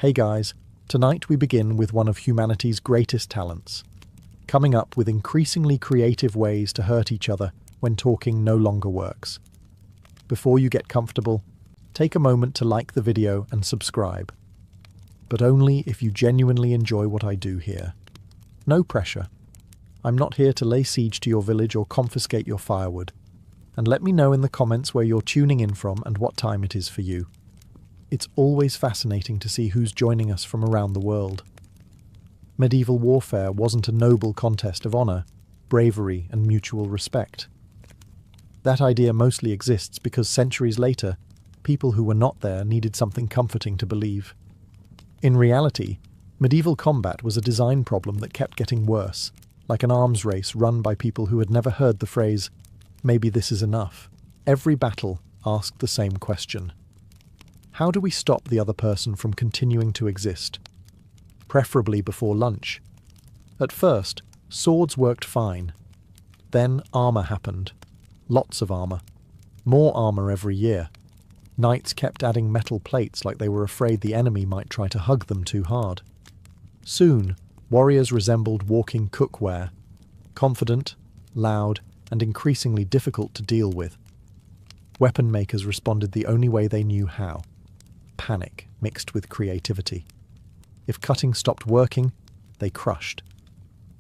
Hey guys, tonight we begin with one of humanity's greatest talents, coming up with increasingly creative ways to hurt each other when talking no longer works. Before you get comfortable, take a moment to like the video and subscribe. But only if you genuinely enjoy what I do here. No pressure. I'm not here to lay siege to your village or confiscate your firewood. And let me know in the comments where you're tuning in from and what time it is for you. It's always fascinating to see who's joining us from around the world. Medieval warfare wasn't a noble contest of honor, bravery, and mutual respect. That idea mostly exists because centuries later, people who were not there needed something comforting to believe. In reality, medieval combat was a design problem that kept getting worse, like an arms race run by people who had never heard the phrase, "Maybe this is enough." Every battle asked the same question. How do we stop the other person from continuing to exist? Preferably before lunch. At first, swords worked fine. Then armor happened. Lots of armor. More armor every year. Knights kept adding metal plates like they were afraid the enemy might try to hug them too hard. Soon, warriors resembled walking cookware. Confident, loud, and increasingly difficult to deal with. Weapon makers responded the only way they knew how. Panic mixed with creativity. If cutting stopped working, they crushed.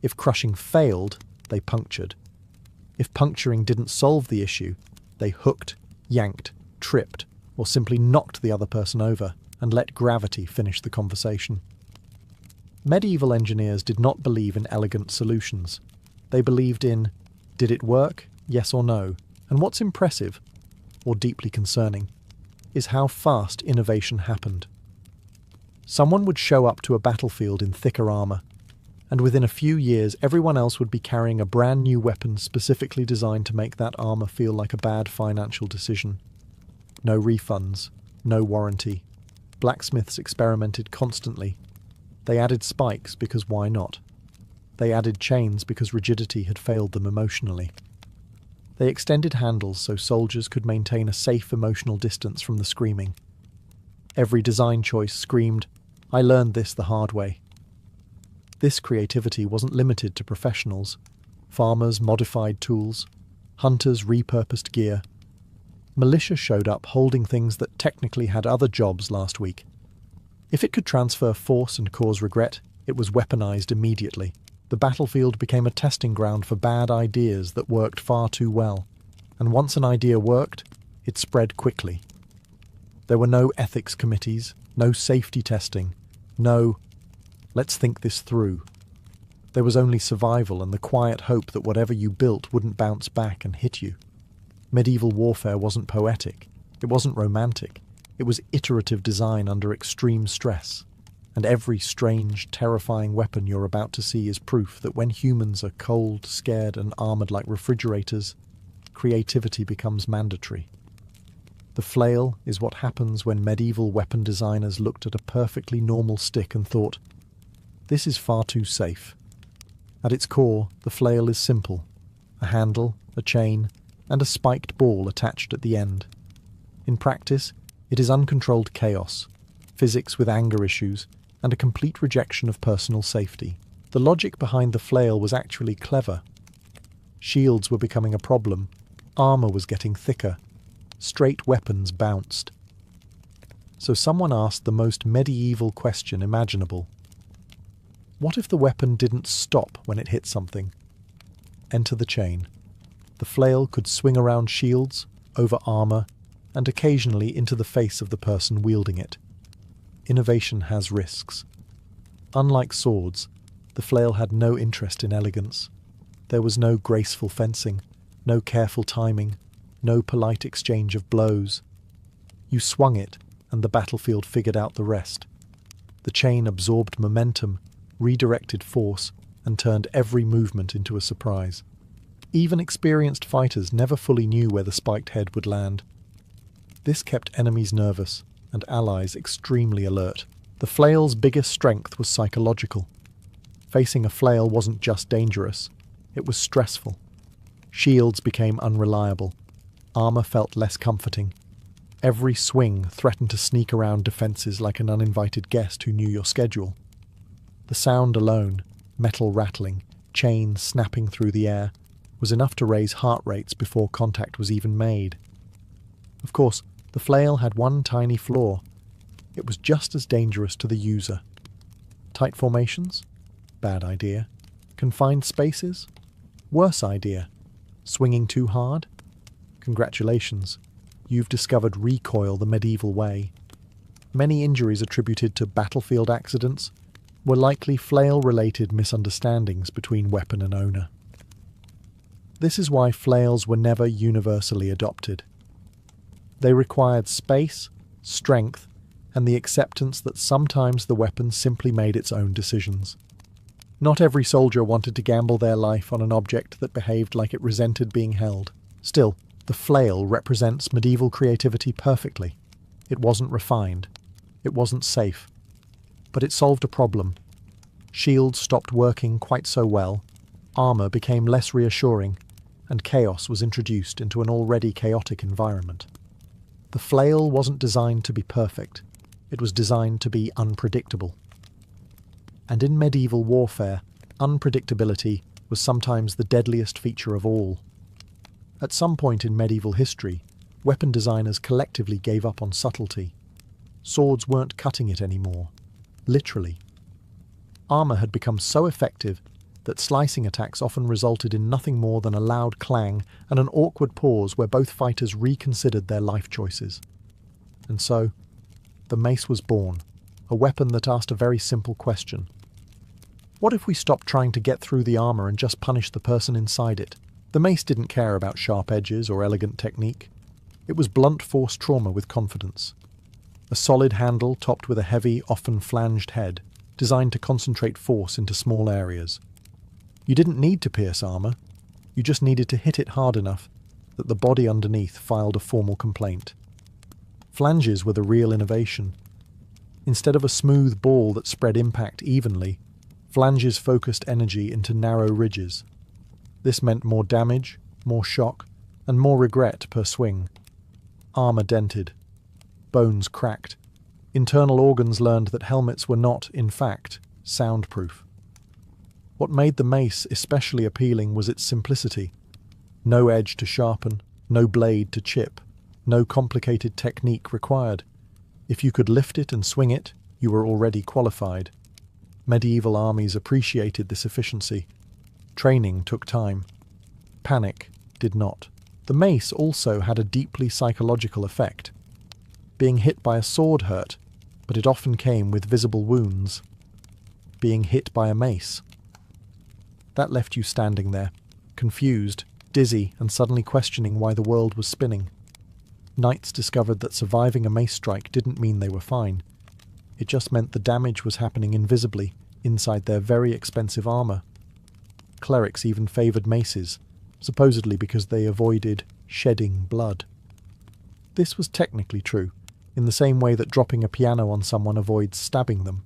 If crushing failed, they punctured. If puncturing didn't solve the issue, they hooked, yanked, tripped, or simply knocked the other person over and let gravity finish the conversation. Medieval engineers did not believe in elegant solutions. They believed in, did it work, yes or no? And what's impressive, or deeply concerning, is how fast innovation happened. Someone would show up to a battlefield in thicker armor, and within a few years everyone else would be carrying a brand new weapon specifically designed to make that armor feel like a bad financial decision. No refunds, no warranty. Blacksmiths experimented constantly. They added spikes because why not? They added chains because rigidity had failed them emotionally. They extended handles so soldiers could maintain a safe emotional distance from the screaming. Every design choice screamed, "I learned this the hard way." This creativity wasn't limited to professionals. Farmers modified tools. Hunters repurposed gear. Militia showed up holding things that technically had other jobs last week. If it could transfer force and cause regret, it was weaponized immediately. The battlefield became a testing ground for bad ideas that worked far too well. And once an idea worked, it spread quickly. There were no ethics committees, no safety testing, no, "let's think this through." There was only survival and the quiet hope that whatever you built wouldn't bounce back and hit you. Medieval warfare wasn't poetic, it wasn't romantic, it was iterative design under extreme stress. And every strange, terrifying weapon you're about to see is proof that when humans are cold, scared, and armored like refrigerators, creativity becomes mandatory. The flail is what happens when medieval weapon designers looked at a perfectly normal stick and thought, "This is far too safe." At its core, the flail is simple: a handle, a chain, and a spiked ball attached at the end. In practice, it is uncontrolled chaos, physics with anger issues, and a complete rejection of personal safety. The logic behind the flail was actually clever. Shields were becoming a problem, armor was getting thicker, straight weapons bounced. So someone asked the most medieval question imaginable. What if the weapon didn't stop when it hit something? Enter the chain. The flail could swing around shields, over armor, and occasionally into the face of the person wielding it. Innovation has risks. Unlike swords, the flail had no interest in elegance. There was no graceful fencing, no careful timing, no polite exchange of blows. You swung it, and the battlefield figured out the rest. The chain absorbed momentum, redirected force, and turned every movement into a surprise. Even experienced fighters never fully knew where the spiked head would land. This kept enemies nervous, and allies extremely alert. The flail's biggest strength was psychological. Facing a flail wasn't just dangerous, it was stressful. Shields became unreliable. Armor felt less comforting. Every swing threatened to sneak around defenses like an uninvited guest who knew your schedule. The sound alone, metal rattling, chains snapping through the air, was enough to raise heart rates before contact was even made. Of course, the flail had one tiny flaw. It was just as dangerous to the user. Tight formations? Bad idea. Confined spaces? Worse idea. Swinging too hard? Congratulations. You've discovered recoil the medieval way. Many injuries attributed to battlefield accidents were likely flail-related misunderstandings between weapon and owner. This is why flails were never universally adopted. They required space, strength, and the acceptance that sometimes the weapon simply made its own decisions. Not every soldier wanted to gamble their life on an object that behaved like it resented being held. Still, the flail represents medieval creativity perfectly. It wasn't refined. It wasn't safe. But it solved a problem. Shields stopped working quite so well, armour became less reassuring, and chaos was introduced into an already chaotic environment. The flail wasn't designed to be perfect. It was designed to be unpredictable. And in medieval warfare, unpredictability was sometimes the deadliest feature of all. At some point in medieval history, weapon designers collectively gave up on subtlety. Swords weren't cutting it anymore. Literally. Armour had become so effective that slicing attacks often resulted in nothing more than a loud clang and an awkward pause where both fighters reconsidered their life choices. And so, the mace was born, a weapon that asked a very simple question. What if we stopped trying to get through the armour and just punished the person inside it? The mace didn't care about sharp edges or elegant technique. It was blunt force trauma with confidence. A solid handle topped with a heavy, often flanged head, designed to concentrate force into small areas. You didn't need to pierce armour. You just needed to hit it hard enough that the body underneath filed a formal complaint. Flanges were the real innovation. Instead of a smooth ball that spread impact evenly, flanges focused energy into narrow ridges. This meant more damage, more shock, and more regret per swing. Armour dented. Bones cracked. Internal organs learned that helmets were not, in fact, soundproof. What made the mace especially appealing was its simplicity. No edge to sharpen, no blade to chip, no complicated technique required. If you could lift it and swing it, you were already qualified. Medieval armies appreciated this efficiency. Training took time. Panic did not. The mace also had a deeply psychological effect. Being hit by a sword hurt, but it often came with visible wounds. Being hit by a mace. That left you standing there, confused, dizzy, and suddenly questioning why the world was spinning. Knights discovered that surviving a mace strike didn't mean they were fine. It just meant the damage was happening invisibly, inside their very expensive armour. Clerics even favoured maces, supposedly because they avoided shedding blood. This was technically true, in the same way that dropping a piano on someone avoids stabbing them.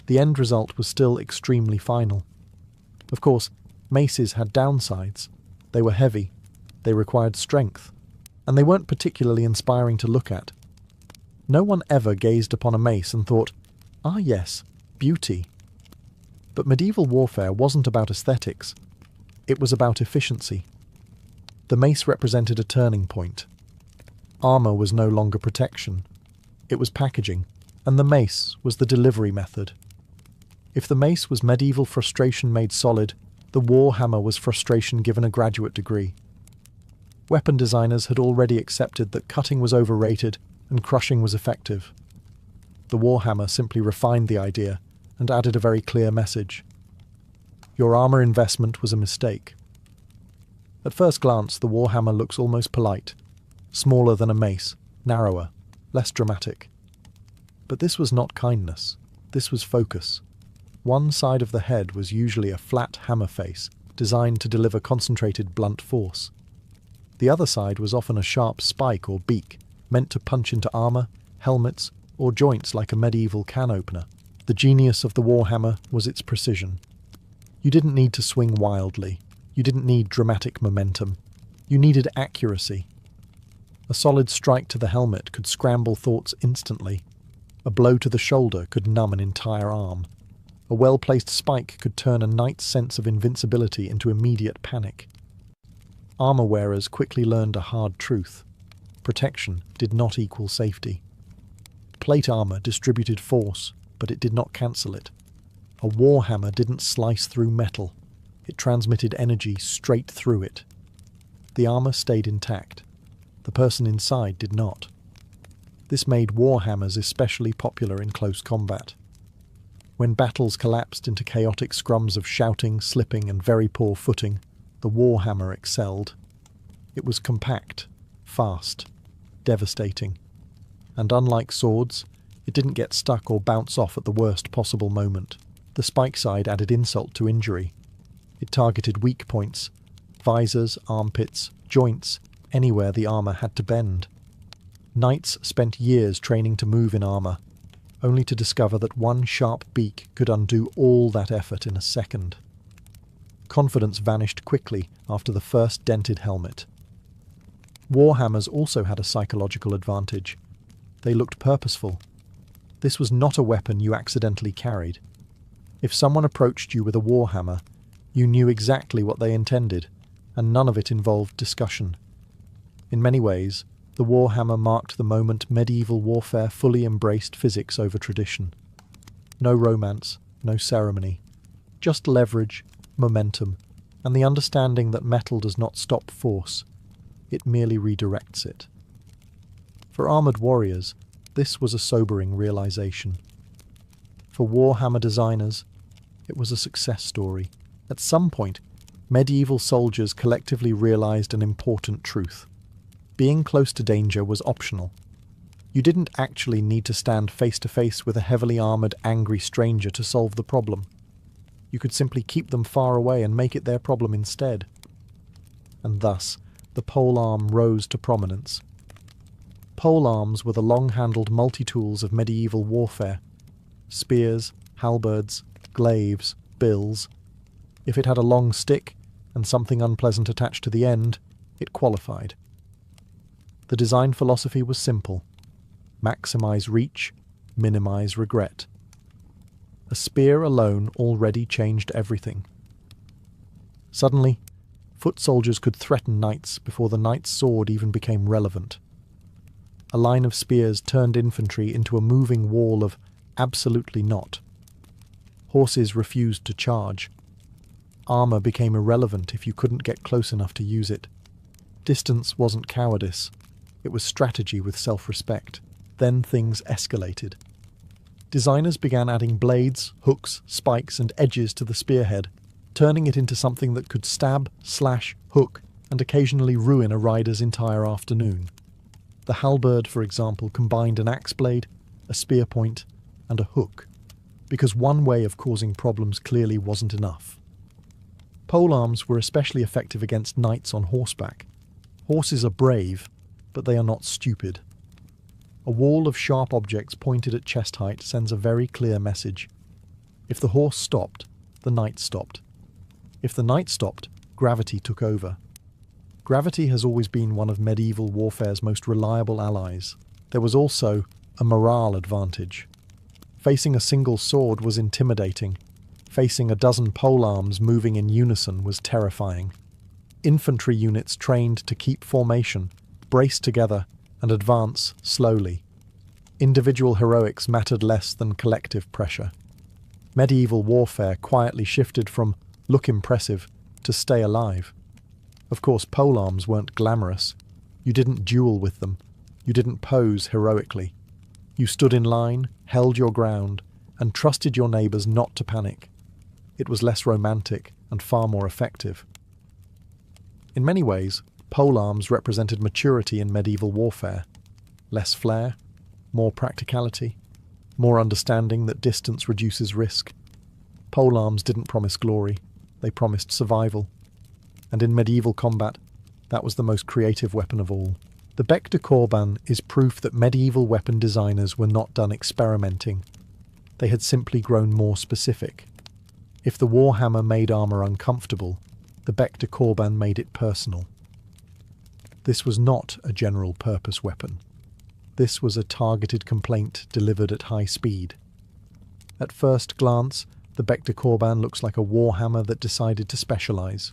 The end result was still extremely final. Of course, maces had downsides. They were heavy, they required strength, and they weren't particularly inspiring to look at. No one ever gazed upon a mace and thought, "Ah yes, beauty." But medieval warfare wasn't about aesthetics. It was about efficiency. The mace represented a turning point. Armour was no longer protection. It was packaging, and the mace was the delivery method. If the mace was medieval frustration made solid, the war hammer was frustration given a graduate degree. Weapon designers had already accepted that cutting was overrated and crushing was effective. The war hammer simply refined the idea and added a very clear message. Your armour investment was a mistake. At first glance, the warhammer looks almost polite, smaller than a mace, narrower, less dramatic. But this was not kindness, this was focus. One side of the head was usually a flat hammer face, designed to deliver concentrated blunt force. The other side was often a sharp spike or beak, meant to punch into armour, helmets, or joints like a medieval can opener. The genius of the warhammer was its precision. You didn't need to swing wildly. You didn't need dramatic momentum. You needed accuracy. A A solid strike to the helmet could scramble thoughts instantly. A blow to the shoulder could numb an entire arm. A well-placed spike could turn a knight's sense of invincibility into immediate panic. Armor wearers quickly learned a hard truth. Protection did not equal safety. Plate armor distributed force, but it did not cancel it. A warhammer didn't slice through metal. It transmitted energy straight through it. The armor stayed intact. The person inside did not. This made warhammers especially popular in close combat. When battles collapsed into chaotic scrums of shouting, slipping, and very poor footing, the warhammer excelled. It was compact, fast, devastating. And unlike swords, it didn't get stuck or bounce off at the worst possible moment. The spike side added insult to injury. It targeted weak points, visors, armpits, joints, anywhere the armor had to bend. Knights spent years training to move in armor, only to discover that one sharp beak could undo all that effort in a second. Confidence vanished quickly after the first dented helmet. Warhammers also had a psychological advantage. They looked purposeful. This was not a weapon you accidentally carried. If someone approached you with a warhammer, you knew exactly what they intended, and none of it involved discussion. In many ways, the warhammer marked the moment medieval warfare fully embraced physics over tradition. No romance, no ceremony, just leverage, momentum, and the understanding that metal does not stop force, it merely redirects it. For armoured warriors, this was a sobering realization. For warhammer designers, it was a success story. At some point, medieval soldiers collectively realized an important truth. Being close to danger was optional. You didn't actually need to stand face to face with a heavily armoured, angry stranger to solve the problem. You could simply keep them far away and make it their problem instead. And thus, the polearm rose to prominence. Polearms were the long-handled multi-tools of medieval warfare. Spears, halberds, glaives, bills. If it had a long stick and something unpleasant attached to the end, it qualified. The design philosophy was simple. Maximize reach, minimize regret. A spear alone already changed everything. Suddenly, foot soldiers could threaten knights before the knight's sword even became relevant. A line of spears turned infantry into a moving wall of absolutely not. Horses refused to charge. Armour became irrelevant if you couldn't get close enough to use it. Distance wasn't cowardice. It was strategy with self-respect. Then things escalated. Designers began adding blades, hooks, spikes, and edges to the spearhead, turning it into something that could stab, slash, hook, and occasionally ruin a rider's entire afternoon. The halberd, for example, combined an axe blade, a spear point, and a hook, because one way of causing problems clearly wasn't enough. Polearms were especially effective against knights on horseback. Horses are brave, but they are not stupid. A wall of sharp objects pointed at chest height sends a very clear message. If the horse stopped, the knight stopped. If the knight stopped, gravity took over. Gravity has always been one of medieval warfare's most reliable allies. There was also a morale advantage. Facing a single sword was intimidating. Facing a dozen polearms moving in unison was terrifying. Infantry units trained to keep formation, brace together, and advance slowly. Individual heroics mattered less than collective pressure. Medieval warfare quietly shifted from look impressive to stay alive. Of course, polearms weren't glamorous. You didn't duel with them. You didn't pose heroically. You stood in line, held your ground, and trusted your neighbours not to panic. It was less romantic and far more effective. In many ways, polearms represented maturity in medieval warfare. Less flair, more practicality, more understanding that distance reduces risk. Polearms didn't promise glory, they promised survival. And in medieval combat, that was the most creative weapon of all. The bec de Corbin is proof that medieval weapon designers were not done experimenting. They had simply grown more specific. If the warhammer made armour uncomfortable, the bec de Corbin made it personal. This was not a general-purpose weapon. This was a targeted complaint delivered at high speed. At first glance, the Bekta Korban looks like a warhammer that decided to specialize.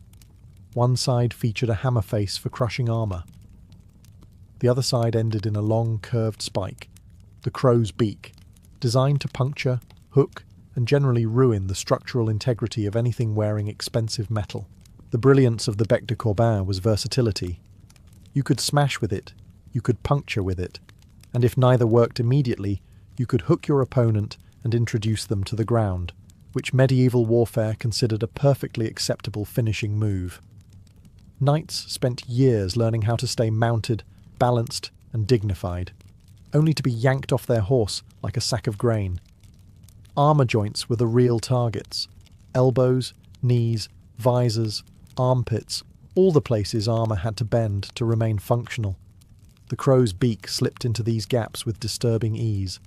One side featured a hammer face for crushing armor. The other side ended in a long, curved spike, the crow's beak, designed to puncture, hook, and generally ruin the structural integrity of anything wearing expensive metal. The brilliance of the Bekta Korban was versatility. You could smash with it, you could puncture with it, and if neither worked immediately, you could hook your opponent and introduce them to the ground, which medieval warfare considered a perfectly acceptable finishing move. Knights spent years learning how to stay mounted, balanced, and dignified, only to be yanked off their horse like a sack of grain. Armour joints were the real targets. Elbows, knees, visors, armpits, all the places armour had to bend to remain functional. The crow's beak slipped into these gaps with disturbing ease.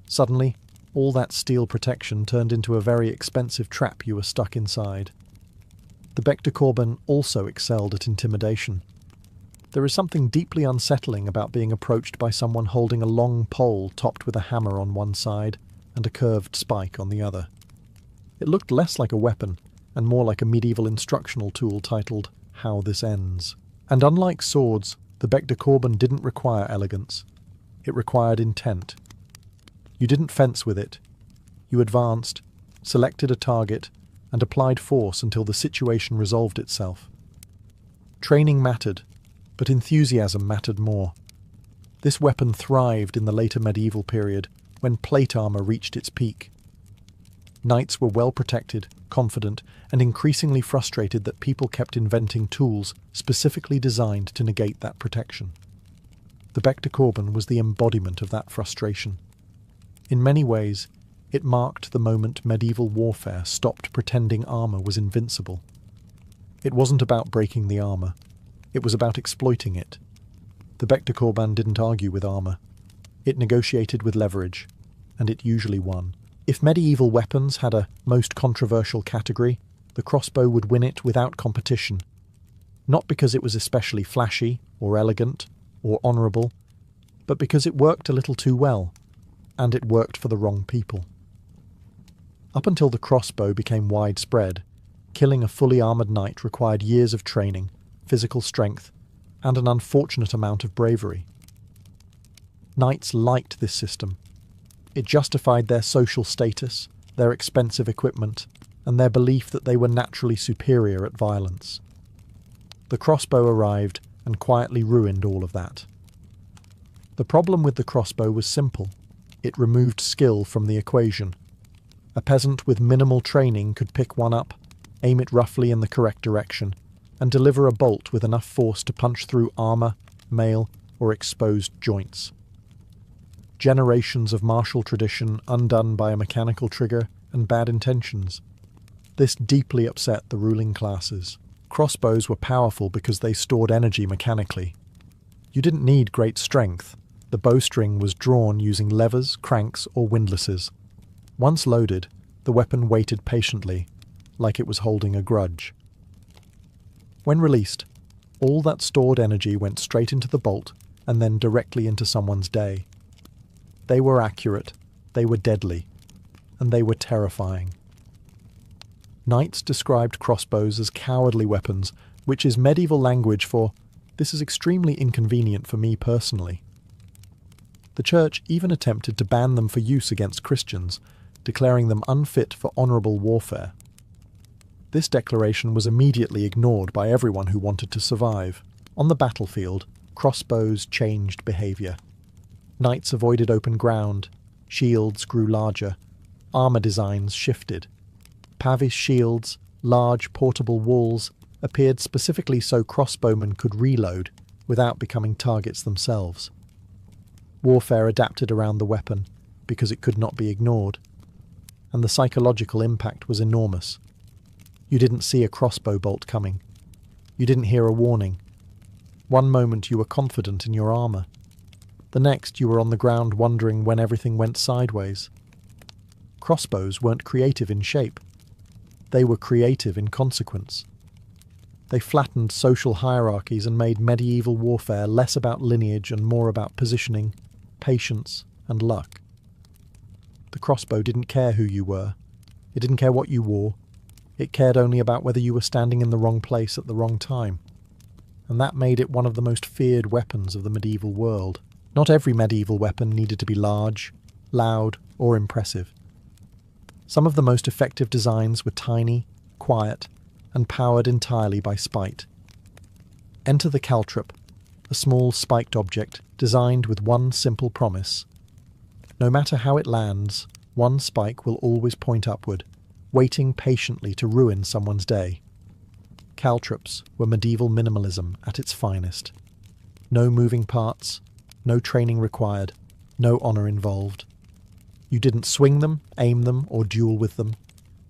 Suddenly, all that steel protection turned into a very expensive trap you were stuck inside. The Bekta Korban also excelled at intimidation. There is something deeply unsettling about being approached by someone holding a long pole topped with a hammer on one side and a curved spike on the other. It looked less like a weapon and more like a medieval instructional tool titled, "How This Ends." And unlike swords, the Bekta Korban didn't require elegance. It required intent. You didn't fence with it. You advanced, selected a target, and applied force until the situation resolved itself. Training mattered, but enthusiasm mattered more. This weapon thrived in the later medieval period, when plate armour reached its peak. Knights were well protected, confident, and increasingly frustrated that people kept inventing tools specifically designed to negate that protection. The Bekta Korban was the embodiment of that frustration. In many ways, it marked the moment medieval warfare stopped pretending armour was invincible. It wasn't about breaking the armour. It was about exploiting it. The Bekta Korban didn't argue with armour. It negotiated with leverage, and it usually won. If medieval weapons had a most controversial category, the crossbow would win it without competition. Not because it was especially flashy, or elegant, or honourable, but because it worked a little too well, and it worked for the wrong people. Up until the crossbow became widespread, killing a fully armoured knight required years of training, physical strength, and an unfortunate amount of bravery. Knights liked this system. It justified their social status, their expensive equipment, and their belief that they were naturally superior at violence. The crossbow arrived and quietly ruined all of that. The problem with the crossbow was simple. It removed skill from the equation. A peasant with minimal training could pick one up, aim it roughly in the correct direction, and deliver a bolt with enough force to punch through armour, mail, or exposed joints. Generations of martial tradition undone by a mechanical trigger and bad intentions. This deeply upset the ruling classes. Crossbows were powerful because they stored energy mechanically. You didn't need great strength. The bowstring was drawn using levers, cranks, or windlasses. Once loaded, the weapon waited patiently, like it was holding a grudge. When released, all that stored energy went straight into the bolt and then directly into someone's day. They were accurate, they were deadly, and they were terrifying. Knights described crossbows as cowardly weapons, which is medieval language for, "This is extremely inconvenient for me personally." The Church even attempted to ban them for use against Christians, declaring them unfit for honourable warfare. This declaration was immediately ignored by everyone who wanted to survive. On the battlefield, crossbows changed behaviour. Knights avoided open ground, shields grew larger, armour designs shifted. Pavis shields, large portable walls, appeared specifically so crossbowmen could reload without becoming targets themselves. Warfare adapted around the weapon because it could not be ignored, and the psychological impact was enormous. You didn't see a crossbow bolt coming. You didn't hear a warning. One moment you were confident in your armour. The next you were on the ground wondering when everything went sideways. Crossbows weren't creative in shape. They were creative in consequence. They flattened social hierarchies and made medieval warfare less about lineage and more about positioning, patience, and luck. The crossbow didn't care who you were. It didn't care what you wore. It cared only about whether you were standing in the wrong place at the wrong time. And that made it one of the most feared weapons of the medieval world. Not every medieval weapon needed to be large, loud, or impressive. Some of the most effective designs were tiny, quiet, and powered entirely by spite. Enter the caltrop, a small spiked object designed with one simple promise. No matter how it lands, one spike will always point upward, waiting patiently to ruin someone's day. Caltrops were medieval minimalism at its finest. No moving parts, no training required, no honour involved. You didn't swing them, aim them, or duel with them.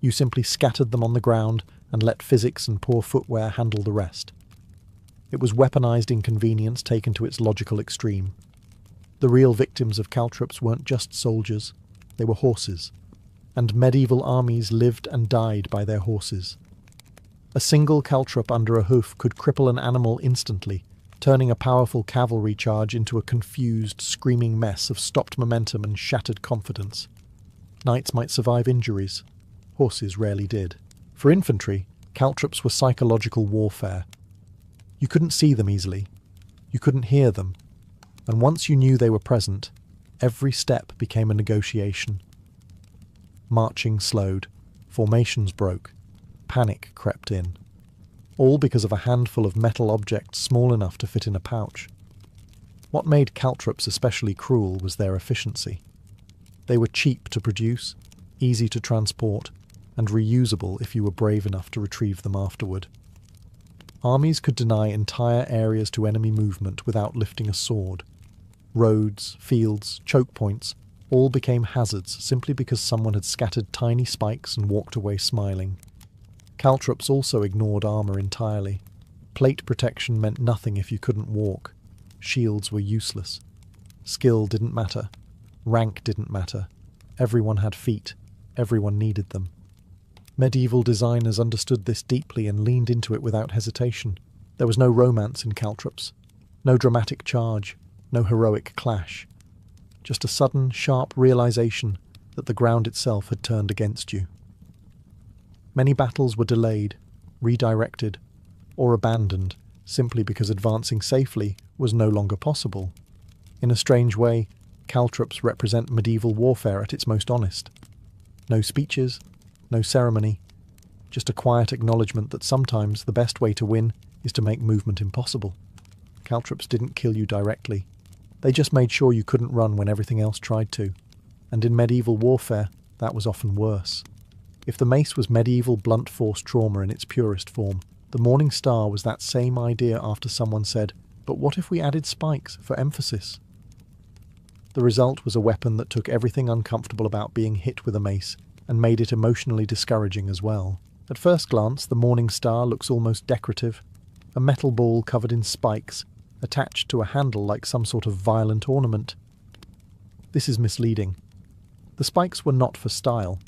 You simply scattered them on the ground and let physics and poor footwear handle the rest. It was weaponized inconvenience taken to its logical extreme. The real victims of caltrops weren't just soldiers, they were horses, and medieval armies lived and died by their horses. A single caltrop under a hoof could cripple an animal instantly, turning a powerful cavalry charge into a confused, screaming mess of stopped momentum and shattered confidence. Knights might survive injuries. Horses rarely did. For infantry, caltrops were psychological warfare. You couldn't see them easily. You couldn't hear them. And once you knew they were present, every step became a negotiation. Marching slowed. Formations broke. Panic crept in. All because of a handful of metal objects small enough to fit in a pouch. What made caltrops especially cruel was their efficiency. They were cheap to produce, easy to transport, and reusable if you were brave enough to retrieve them afterward. Armies could deny entire areas to enemy movement without lifting a sword. Roads, fields, choke points all became hazards simply because someone had scattered tiny spikes and walked away smiling. Caltrops also ignored armour entirely. Plate protection meant nothing if you couldn't walk. Shields were useless. Skill didn't matter. Rank didn't matter. Everyone had feet. Everyone needed them. Medieval designers understood this deeply and leaned into it without hesitation. There was no romance in caltrops. No dramatic charge. No heroic clash. Just a sudden, sharp realization that the ground itself had turned against you. Many battles were delayed, redirected, or abandoned simply because advancing safely was no longer possible. In a strange way, caltrops represent medieval warfare at its most honest. No speeches, no ceremony, just a quiet acknowledgement that sometimes the best way to win is to make movement impossible. Caltrops didn't kill you directly. They just made sure you couldn't run when everything else tried to. And in medieval warfare, that was often worse. If the mace was medieval blunt force trauma in its purest form, the Morning Star was that same idea after someone said, "But what if we added spikes for emphasis?" The result was a weapon that took everything uncomfortable about being hit with a mace and made it emotionally discouraging as well. At first glance, the Morning Star looks almost decorative, a metal ball covered in spikes, attached to a handle like some sort of violent ornament. This is misleading. The spikes were not for style.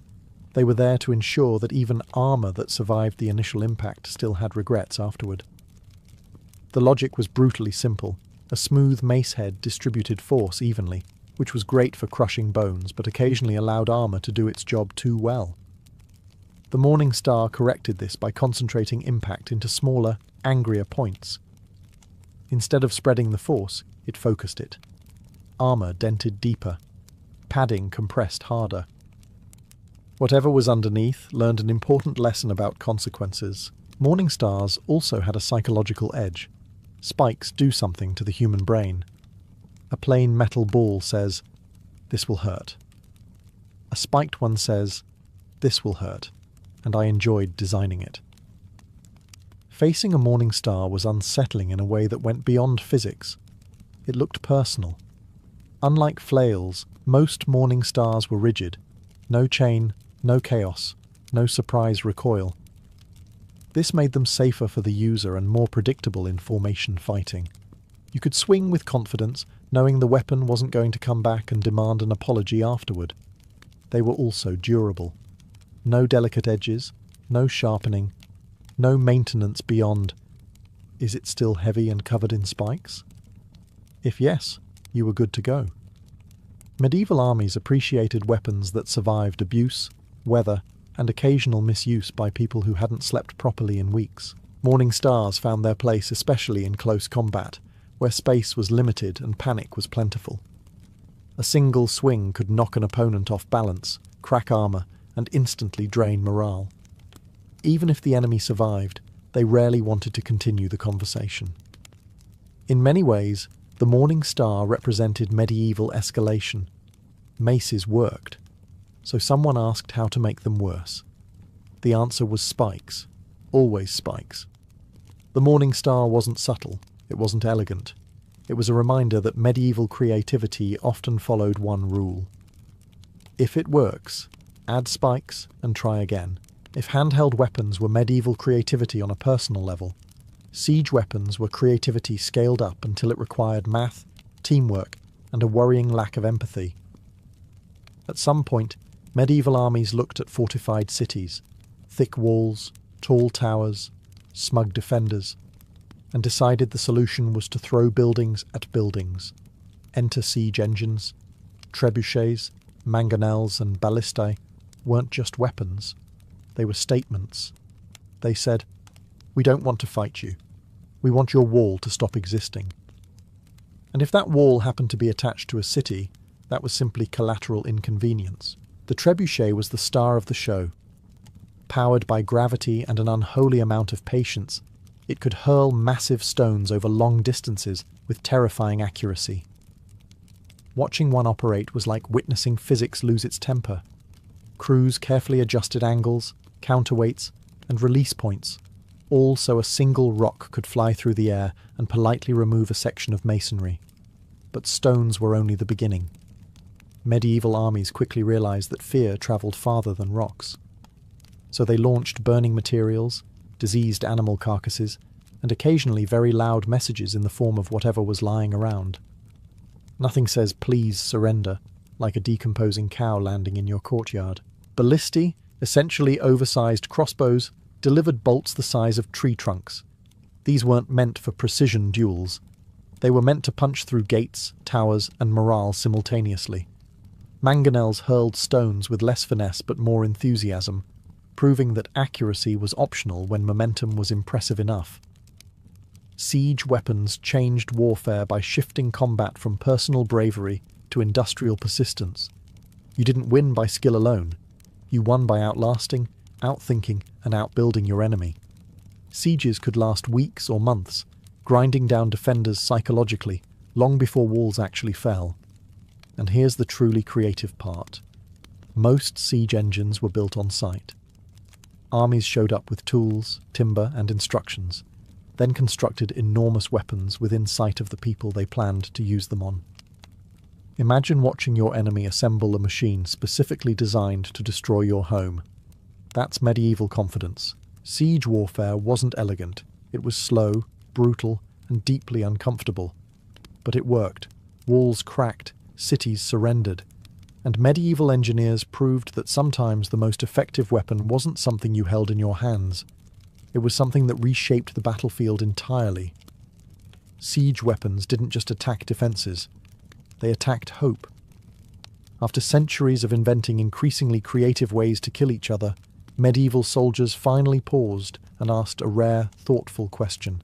They were there to ensure that even armour that survived the initial impact still had regrets afterward. The logic was brutally simple. A smooth mace head distributed force evenly, which was great for crushing bones but occasionally allowed armour to do its job too well. The Morning Star corrected this by concentrating impact into smaller, angrier points. Instead of spreading the force, it focused it. Armour dented deeper. Padding compressed harder. Whatever was underneath learned an important lesson about consequences. Morning Stars also had a psychological edge. Spikes do something to the human brain. A plain metal ball says, "This will hurt." A spiked one says, "This will hurt," and I enjoyed designing it. Facing a Morning Star was unsettling in a way that went beyond physics. It looked personal. Unlike flails, most Morning Stars were rigid. No chain, no chaos, no surprise recoil. This made them safer for the user and more predictable in formation fighting. You could swing with confidence, knowing the weapon wasn't going to come back and demand an apology afterward. They were also durable. No delicate edges, no sharpening, No maintenance beyond, is it still heavy and covered in spikes? If yes, you were good to go. Medieval armies appreciated weapons that survived abuse, weather, and occasional misuse by people who hadn't slept properly in weeks. Morning stars found their place especially in close combat, where space was limited and panic was plentiful. A single swing could knock an opponent off balance, crack armor, and instantly drain morale. Even if the enemy survived, they rarely wanted to continue the conversation. In many ways, the Morning Star represented medieval escalation. Maces worked, so someone asked how to make them worse. The answer was spikes, always spikes. The Morning Star wasn't subtle, it wasn't elegant. It was a reminder that medieval creativity often followed one rule. If it works, add spikes and try again. If handheld weapons were medieval creativity on a personal level, siege weapons were creativity scaled up until it required math, teamwork, and a worrying lack of empathy. At some point, medieval armies looked at fortified cities, thick walls, tall towers, smug defenders, and decided the solution was to throw buildings at buildings. Enter siege engines. Trebuchets, mangonels, and ballistae weren't just weapons. They were statements. They said, "We don't want to fight you. We want your wall to stop existing." And if that wall happened to be attached to a city, that was simply collateral inconvenience. The trebuchet was the star of the show. Powered by gravity and an unholy amount of patience, it could hurl massive stones over long distances with terrifying accuracy. Watching one operate was like witnessing physics lose its temper. Crews carefully adjusted angles, counterweights, and release points, all so a single rock could fly through the air and politely remove a section of masonry. But stones were only the beginning. Medieval armies quickly realized that fear traveled farther than rocks. So they launched burning materials, diseased animal carcasses, and occasionally very loud messages in the form of whatever was lying around. Nothing says "please surrender" like a decomposing cow landing in your courtyard. Ballistae, essentially oversized crossbows, delivered bolts the size of tree trunks. These weren't meant for precision duels. They were meant to punch through gates, towers, and morale simultaneously. Mangonels hurled stones with less finesse but more enthusiasm, proving that accuracy was optional when momentum was impressive enough. Siege weapons changed warfare by shifting combat from personal bravery to industrial persistence. You didn't win by skill alone. You won by outlasting, outthinking, and outbuilding your enemy. Sieges could last weeks or months, grinding down defenders psychologically, long before walls actually fell. And here's the truly creative part. Most siege engines were built on site. Armies showed up with tools, timber, and instructions, then constructed enormous weapons within sight of the people they planned to use them on. Imagine watching your enemy assemble a machine specifically designed to destroy your home. That's medieval confidence. Siege warfare wasn't elegant. It was slow, brutal, and deeply uncomfortable. But it worked. Walls cracked, cities surrendered, and medieval engineers proved that sometimes the most effective weapon wasn't something you held in your hands. It was something that reshaped the battlefield entirely. Siege weapons didn't just attack defenses. They attacked hope. After centuries of inventing increasingly creative ways to kill each other, medieval soldiers finally paused and asked a rare, thoughtful question.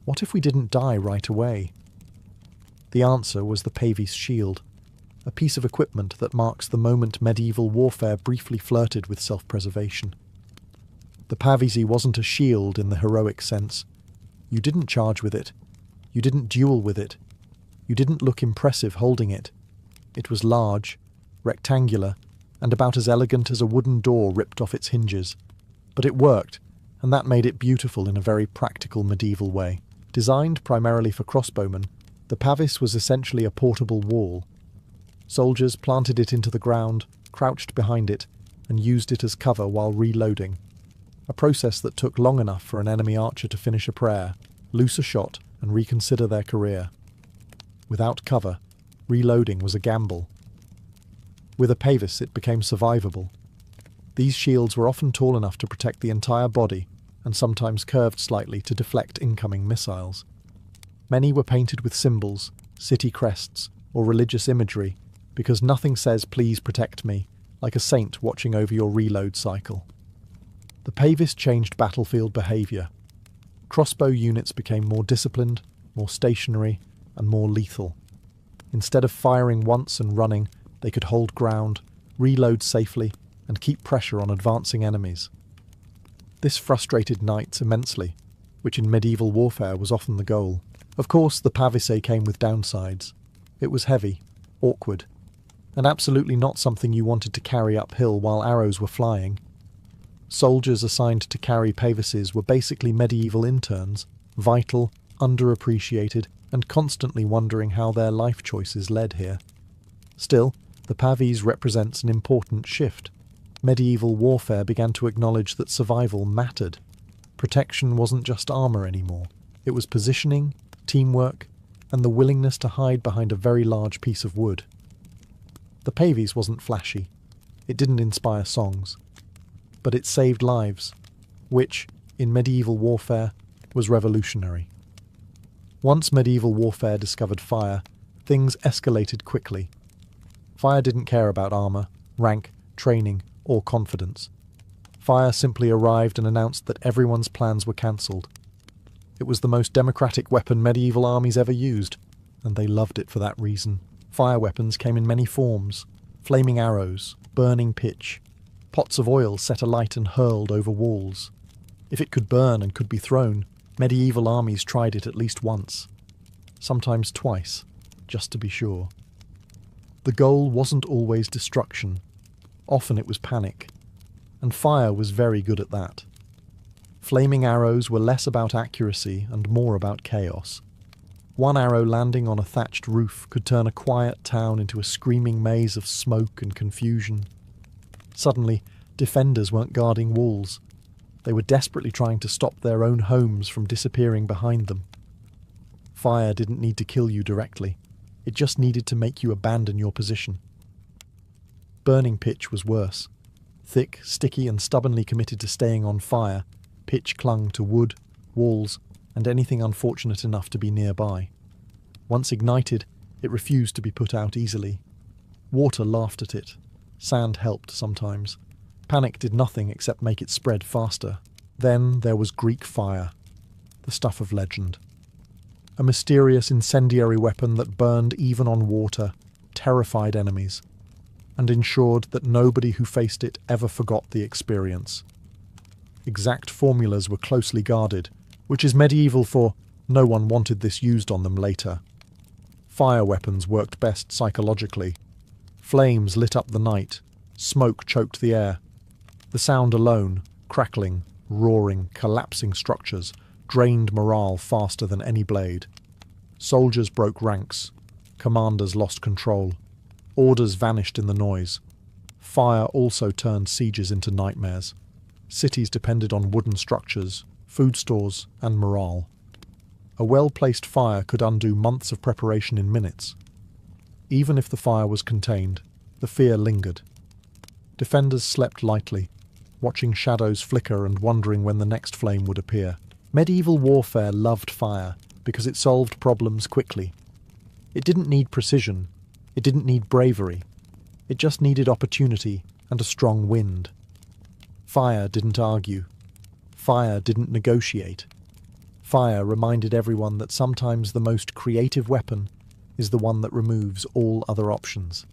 What if we didn't die right away? The answer was the Pavis shield, a piece of equipment that marks the moment medieval warfare briefly flirted with self-preservation. The Pavisi wasn't a shield in the heroic sense. You didn't charge with it. You didn't duel with it. You didn't look impressive holding it. It was large, rectangular, and about as elegant as a wooden door ripped off its hinges. But it worked, and that made it beautiful in a very practical medieval way. Designed primarily for crossbowmen, the Pavis was essentially a portable wall. Soldiers planted it into the ground, crouched behind it, and used it as cover while reloading. A process that took long enough for an enemy archer to finish a prayer, loose a shot, and reconsider their career. Without cover, reloading was a gamble. With a Pavis, it became survivable. These shields were often tall enough to protect the entire body, and sometimes curved slightly to deflect incoming missiles. Many were painted with symbols, city crests, or religious imagery, because nothing says "please protect me" like a saint watching over your reload cycle. The Pavis changed battlefield behaviour. Crossbow units became more disciplined, more stationary, and more lethal. Instead of firing once and running, they could hold ground, reload safely, and keep pressure on advancing enemies. This frustrated knights immensely, which in medieval warfare was often the goal. Of course, the Pavise came with downsides. It was heavy, awkward, and absolutely not something you wanted to carry uphill while arrows were flying. Soldiers assigned to carry Pavises were basically medieval interns, vital, underappreciated, and constantly wondering how their life choices led here. Still, the Pavis represents an important shift. Medieval warfare began to acknowledge that survival mattered. Protection wasn't just armour anymore. It was positioning, teamwork, and the willingness to hide behind a very large piece of wood. The Pavis wasn't flashy. It didn't inspire songs. But it saved lives, which, in medieval warfare, was revolutionary. Once medieval warfare discovered fire, things escalated quickly. Fire didn't care about armour, rank, training, or confidence. Fire simply arrived and announced that everyone's plans were cancelled. It was the most democratic weapon medieval armies ever used, and they loved it for that reason. Fire weapons came in many forms: flaming arrows, burning pitch, pots of oil set alight and hurled over walls. If it could burn and could be thrown, medieval armies tried it at least once, sometimes twice, just to be sure. The goal wasn't always destruction. Often it was panic, and fire was very good at that. Flaming arrows were less about accuracy and more about chaos. One arrow landing on a thatched roof could turn a quiet town into a screaming maze of smoke and confusion. Suddenly, defenders weren't guarding walls. They were desperately trying to stop their own homes from disappearing behind them. Fire didn't need to kill you directly. It just needed to make you abandon your position. Burning pitch was worse. Thick, sticky, and stubbornly committed to staying on fire, pitch clung to wood, walls, and anything unfortunate enough to be nearby. Once ignited, it refused to be put out easily. Water laughed at it. Sand helped sometimes. Panic did nothing except make it spread faster. Then there was Greek fire, the stuff of legend. A mysterious incendiary weapon that burned even on water, terrified enemies, and ensured that nobody who faced it ever forgot the experience. Exact formulas were closely guarded, which is medieval for no one wanted this used on them later. Fire weapons worked best psychologically. Flames lit up the night, smoke choked the air. The sound alone, crackling, roaring, collapsing structures, drained morale faster than any blade. Soldiers broke ranks. Commanders lost control. Orders vanished in the noise. Fire also turned sieges into nightmares. Cities depended on wooden structures, food stores, and morale. A well-placed fire could undo months of preparation in minutes. Even if the fire was contained, the fear lingered. Defenders slept lightly, watching shadows flicker and wondering when the next flame would appear. Medieval warfare loved fire because it solved problems quickly. It didn't need precision. It didn't need bravery. It just needed opportunity and a strong wind. Fire didn't argue. Fire didn't negotiate. Fire reminded everyone that sometimes the most creative weapon is the one that removes all other options.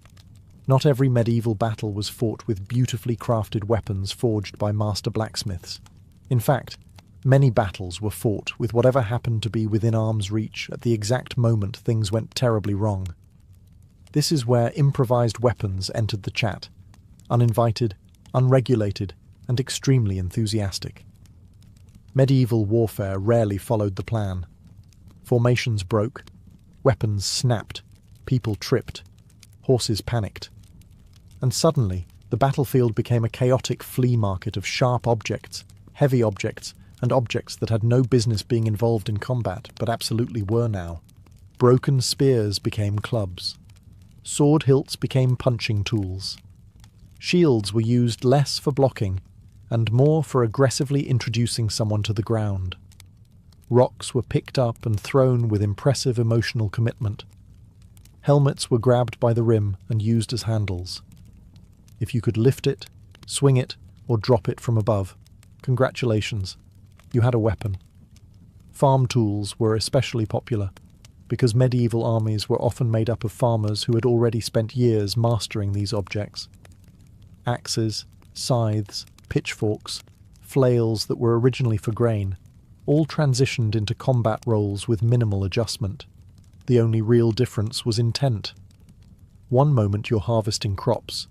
Not every medieval battle was fought with beautifully crafted weapons forged by master blacksmiths. In fact, many battles were fought with whatever happened to be within arm's reach at the exact moment things went terribly wrong. This is where improvised weapons entered the chat, uninvited, unregulated, and extremely enthusiastic. Medieval warfare rarely followed the plan. Formations broke, weapons snapped, people tripped, horses panicked. And suddenly, the battlefield became a chaotic flea market of sharp objects, heavy objects, and objects that had no business being involved in combat, but absolutely were now. Broken spears became clubs. Sword hilts became punching tools. Shields were used less for blocking, and more for aggressively introducing someone to the ground. Rocks were picked up and thrown with impressive emotional commitment. Helmets were grabbed by the rim and used as handles. If you could lift it, swing it, or drop it from above, congratulations, you had a weapon. Farm tools were especially popular, because medieval armies were often made up of farmers who had already spent years mastering these objects. Axes, scythes, pitchforks, flails that were originally for grain, all transitioned into combat roles with minimal adjustment. The only real difference was intent. One moment you're harvesting crops,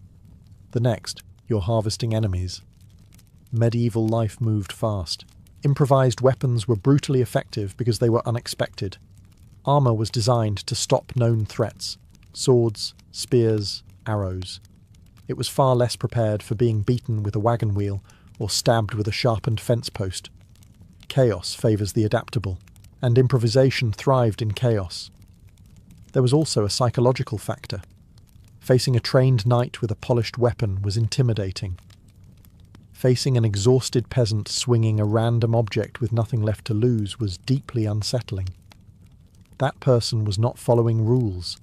the next you're harvesting enemies. Medieval life moved fast. Improvised weapons were brutally effective because they were unexpected. Armour was designed to stop known threats: swords, spears, arrows. It was far less prepared for being beaten with a wagon wheel or stabbed with a sharpened fence post. Chaos favours the adaptable, and improvisation thrived in chaos. There was also a psychological factor. Facing a trained knight with a polished weapon was intimidating. Facing an exhausted peasant swinging a random object with nothing left to lose was deeply unsettling. That person was not following rules.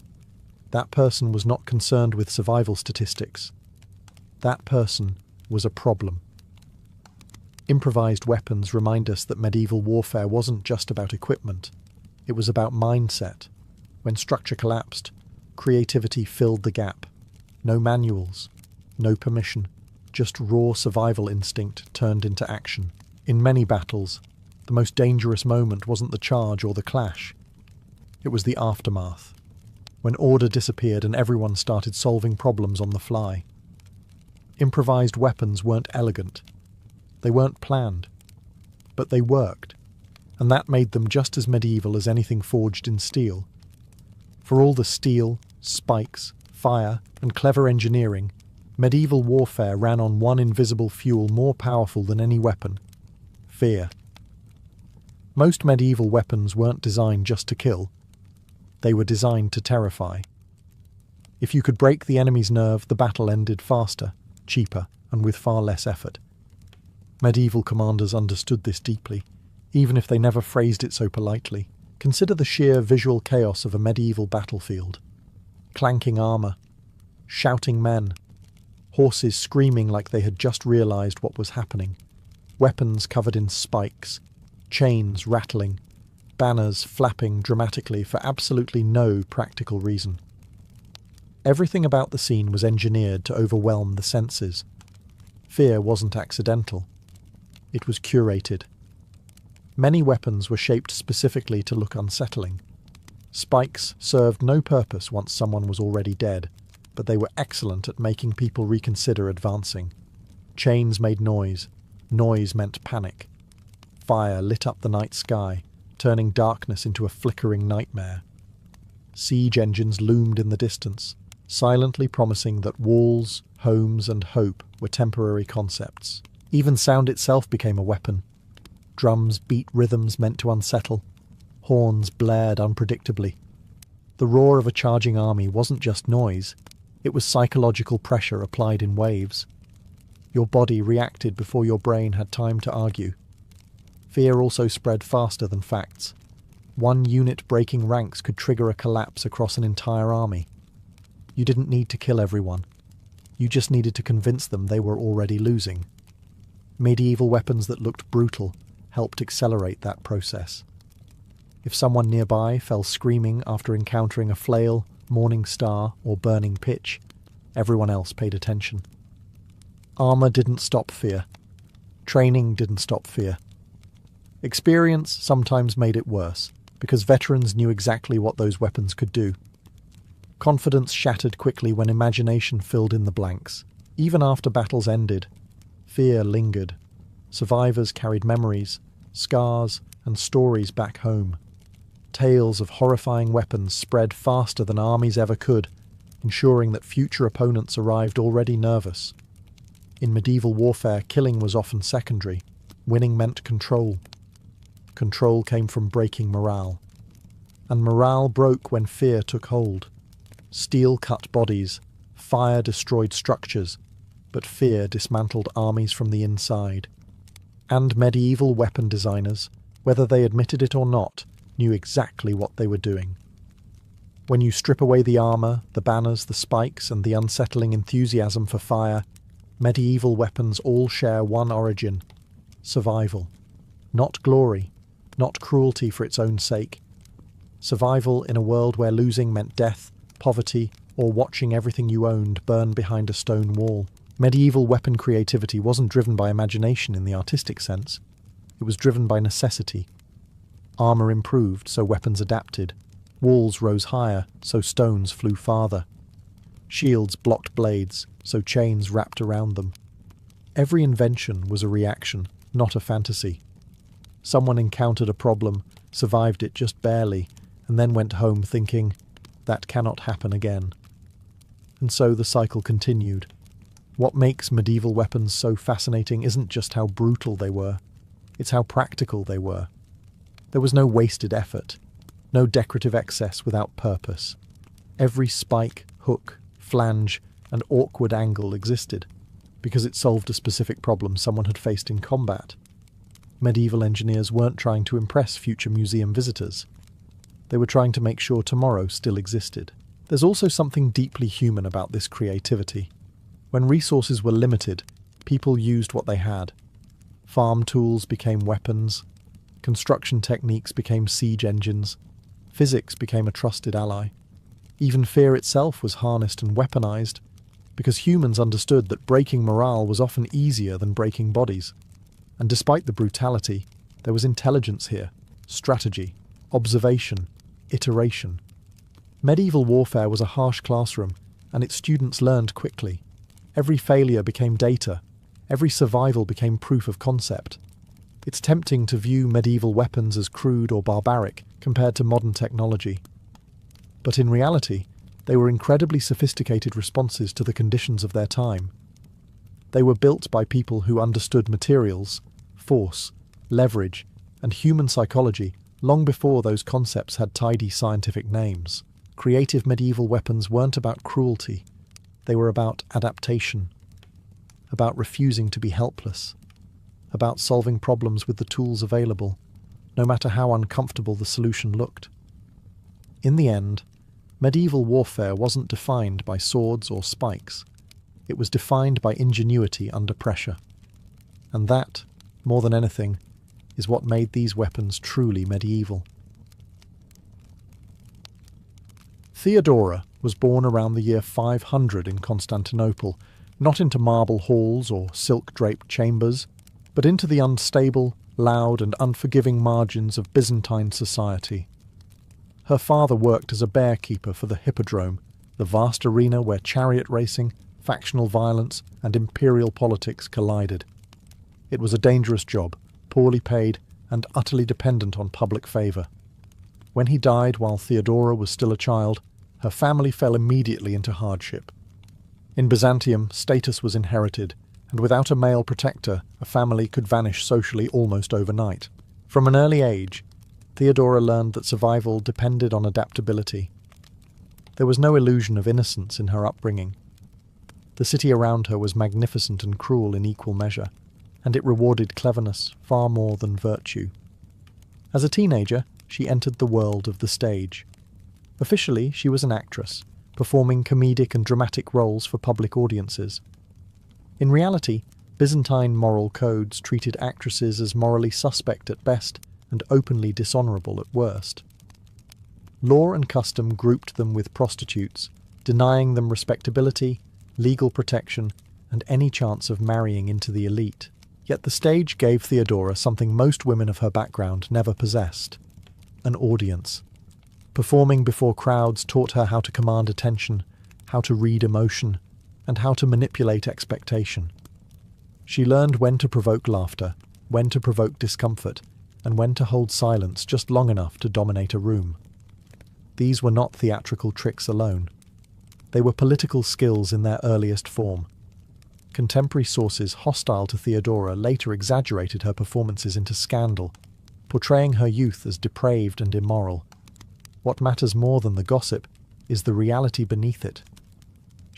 That person was not concerned with survival statistics. That person was a problem. Improvised weapons remind us that medieval warfare wasn't just about equipment. It was about mindset. When structure collapsed, creativity filled the gap. No manuals, no permission, just raw survival instinct turned into action. In many battles, the most dangerous moment wasn't the charge or the clash. It was the aftermath, when order disappeared and everyone started solving problems on the fly. Improvised weapons weren't elegant. They weren't planned. But they worked, and that made them just as medieval as anything forged in steel. For all the steel, spikes, fire, and clever engineering, medieval warfare ran on one invisible fuel more powerful than any weapon: fear. Most medieval weapons weren't designed just to kill. They were designed to terrify. If you could break the enemy's nerve, the battle ended faster, cheaper, and with far less effort. Medieval commanders understood this deeply, even if they never phrased it so politely. Consider the sheer visual chaos of a medieval battlefield. Clanking armour, shouting men, horses screaming like they had just realised what was happening, weapons covered in spikes, chains rattling, banners flapping dramatically for absolutely no practical reason. Everything about the scene was engineered to overwhelm the senses. Fear wasn't accidental. It was curated. Many weapons were shaped specifically to look unsettling. Spikes served no purpose once someone was already dead, but they were excellent at making people reconsider advancing. Chains made noise. Noise meant panic. Fire lit up the night sky, turning darkness into a flickering nightmare. Siege engines loomed in the distance, silently promising that walls, homes, and hope were temporary concepts. Even sound itself became a weapon. Drums beat rhythms meant to unsettle. Horns blared unpredictably. The roar of a charging army wasn't just noise, it was psychological pressure applied in waves. Your body reacted before your brain had time to argue. Fear also spread faster than facts. One unit breaking ranks could trigger a collapse across an entire army. You didn't need to kill everyone. You just needed to convince them they were already losing. Medieval weapons that looked brutal helped accelerate that process. If someone nearby fell screaming after encountering a flail, morning star, or burning pitch, everyone else paid attention. Armour didn't stop fear. Training didn't stop fear. Experience sometimes made it worse, because veterans knew exactly what those weapons could do. Confidence shattered quickly when imagination filled in the blanks. Even after battles ended, fear lingered. Survivors carried memories, scars, and stories back home. Tales of horrifying weapons spread faster than armies ever could, ensuring that future opponents arrived already nervous. In medieval warfare, killing was often secondary. Winning meant control. Control came from breaking morale. And morale broke when fear took hold. Steel cut bodies, fire destroyed structures, but fear dismantled armies from the inside. And medieval weapon designers, whether they admitted it or not, knew exactly what they were doing. When you strip away the armour, the banners, the spikes, and the unsettling enthusiasm for fire, medieval weapons all share one origin: survival. Not glory, not cruelty for its own sake. Survival in a world where losing meant death, poverty, or watching everything you owned burn behind a stone wall. Medieval weapon creativity wasn't driven by imagination in the artistic sense. It was driven by necessity. Armour improved, so weapons adapted. Walls rose higher, so stones flew farther. Shields blocked blades, so chains wrapped around them. Every invention was a reaction, not a fantasy. Someone encountered a problem, survived it just barely, and then went home thinking, that cannot happen again. And so the cycle continued. What makes medieval weapons so fascinating isn't just how brutal they were, it's how practical they were. There was no wasted effort, no decorative excess without purpose. Every spike, hook, flange, and awkward angle existed, because it solved a specific problem someone had faced in combat. Medieval engineers weren't trying to impress future museum visitors. They were trying to make sure tomorrow still existed. There's also something deeply human about this creativity. When resources were limited, people used what they had. Farm tools became weapons. Construction techniques became siege engines. Physics became a trusted ally. Even fear itself was harnessed and weaponized, because humans understood that breaking morale was often easier than breaking bodies. And despite the brutality, there was intelligence here, strategy, observation, iteration. Medieval warfare was a harsh classroom, and its students learned quickly. Every failure became data. Every survival became proof of concept. It's tempting to view medieval weapons as crude or barbaric compared to modern technology. But in reality, they were incredibly sophisticated responses to the conditions of their time. They were built by people who understood materials, force, leverage, and human psychology long before those concepts had tidy scientific names. Creative medieval weapons weren't about cruelty. They were about adaptation, about refusing to be helpless, about solving problems with the tools available, no matter how uncomfortable the solution looked. In the end, medieval warfare wasn't defined by swords or spikes. It was defined by ingenuity under pressure. And that, more than anything, is what made these weapons truly medieval. Theodora was born around the year 500 in Constantinople, not into marble halls or silk-draped chambers, but into the unstable, loud and unforgiving margins of Byzantine society. Her father worked as a bear-keeper for the Hippodrome, the vast arena where chariot racing, factional violence, and imperial politics collided. It was a dangerous job, poorly paid, and utterly dependent on public favour. When he died while Theodora was still a child, her family fell immediately into hardship. In Byzantium, status was inherited, and without a male protector, a family could vanish socially almost overnight. From an early age, Theodora learned that survival depended on adaptability. There was no illusion of innocence in her upbringing. The city around her was magnificent and cruel in equal measure, and it rewarded cleverness far more than virtue. As a teenager, she entered the world of the stage. Officially, she was an actress, performing comedic and dramatic roles for public audiences. In reality, Byzantine moral codes treated actresses as morally suspect at best and openly dishonourable at worst. Law and custom grouped them with prostitutes, denying them respectability, legal protection, and any chance of marrying into the elite. Yet the stage gave Theodora something most women of her background never possessed: an audience. Performing before crowds taught her how to command attention, how to read emotion, and how to manipulate expectation. She learned when to provoke laughter, when to provoke discomfort, and when to hold silence just long enough to dominate a room. These were not theatrical tricks alone. They were political skills in their earliest form. Contemporary sources hostile to Theodora later exaggerated her performances into scandal, portraying her youth as depraved and immoral. What matters more than the gossip is the reality beneath it.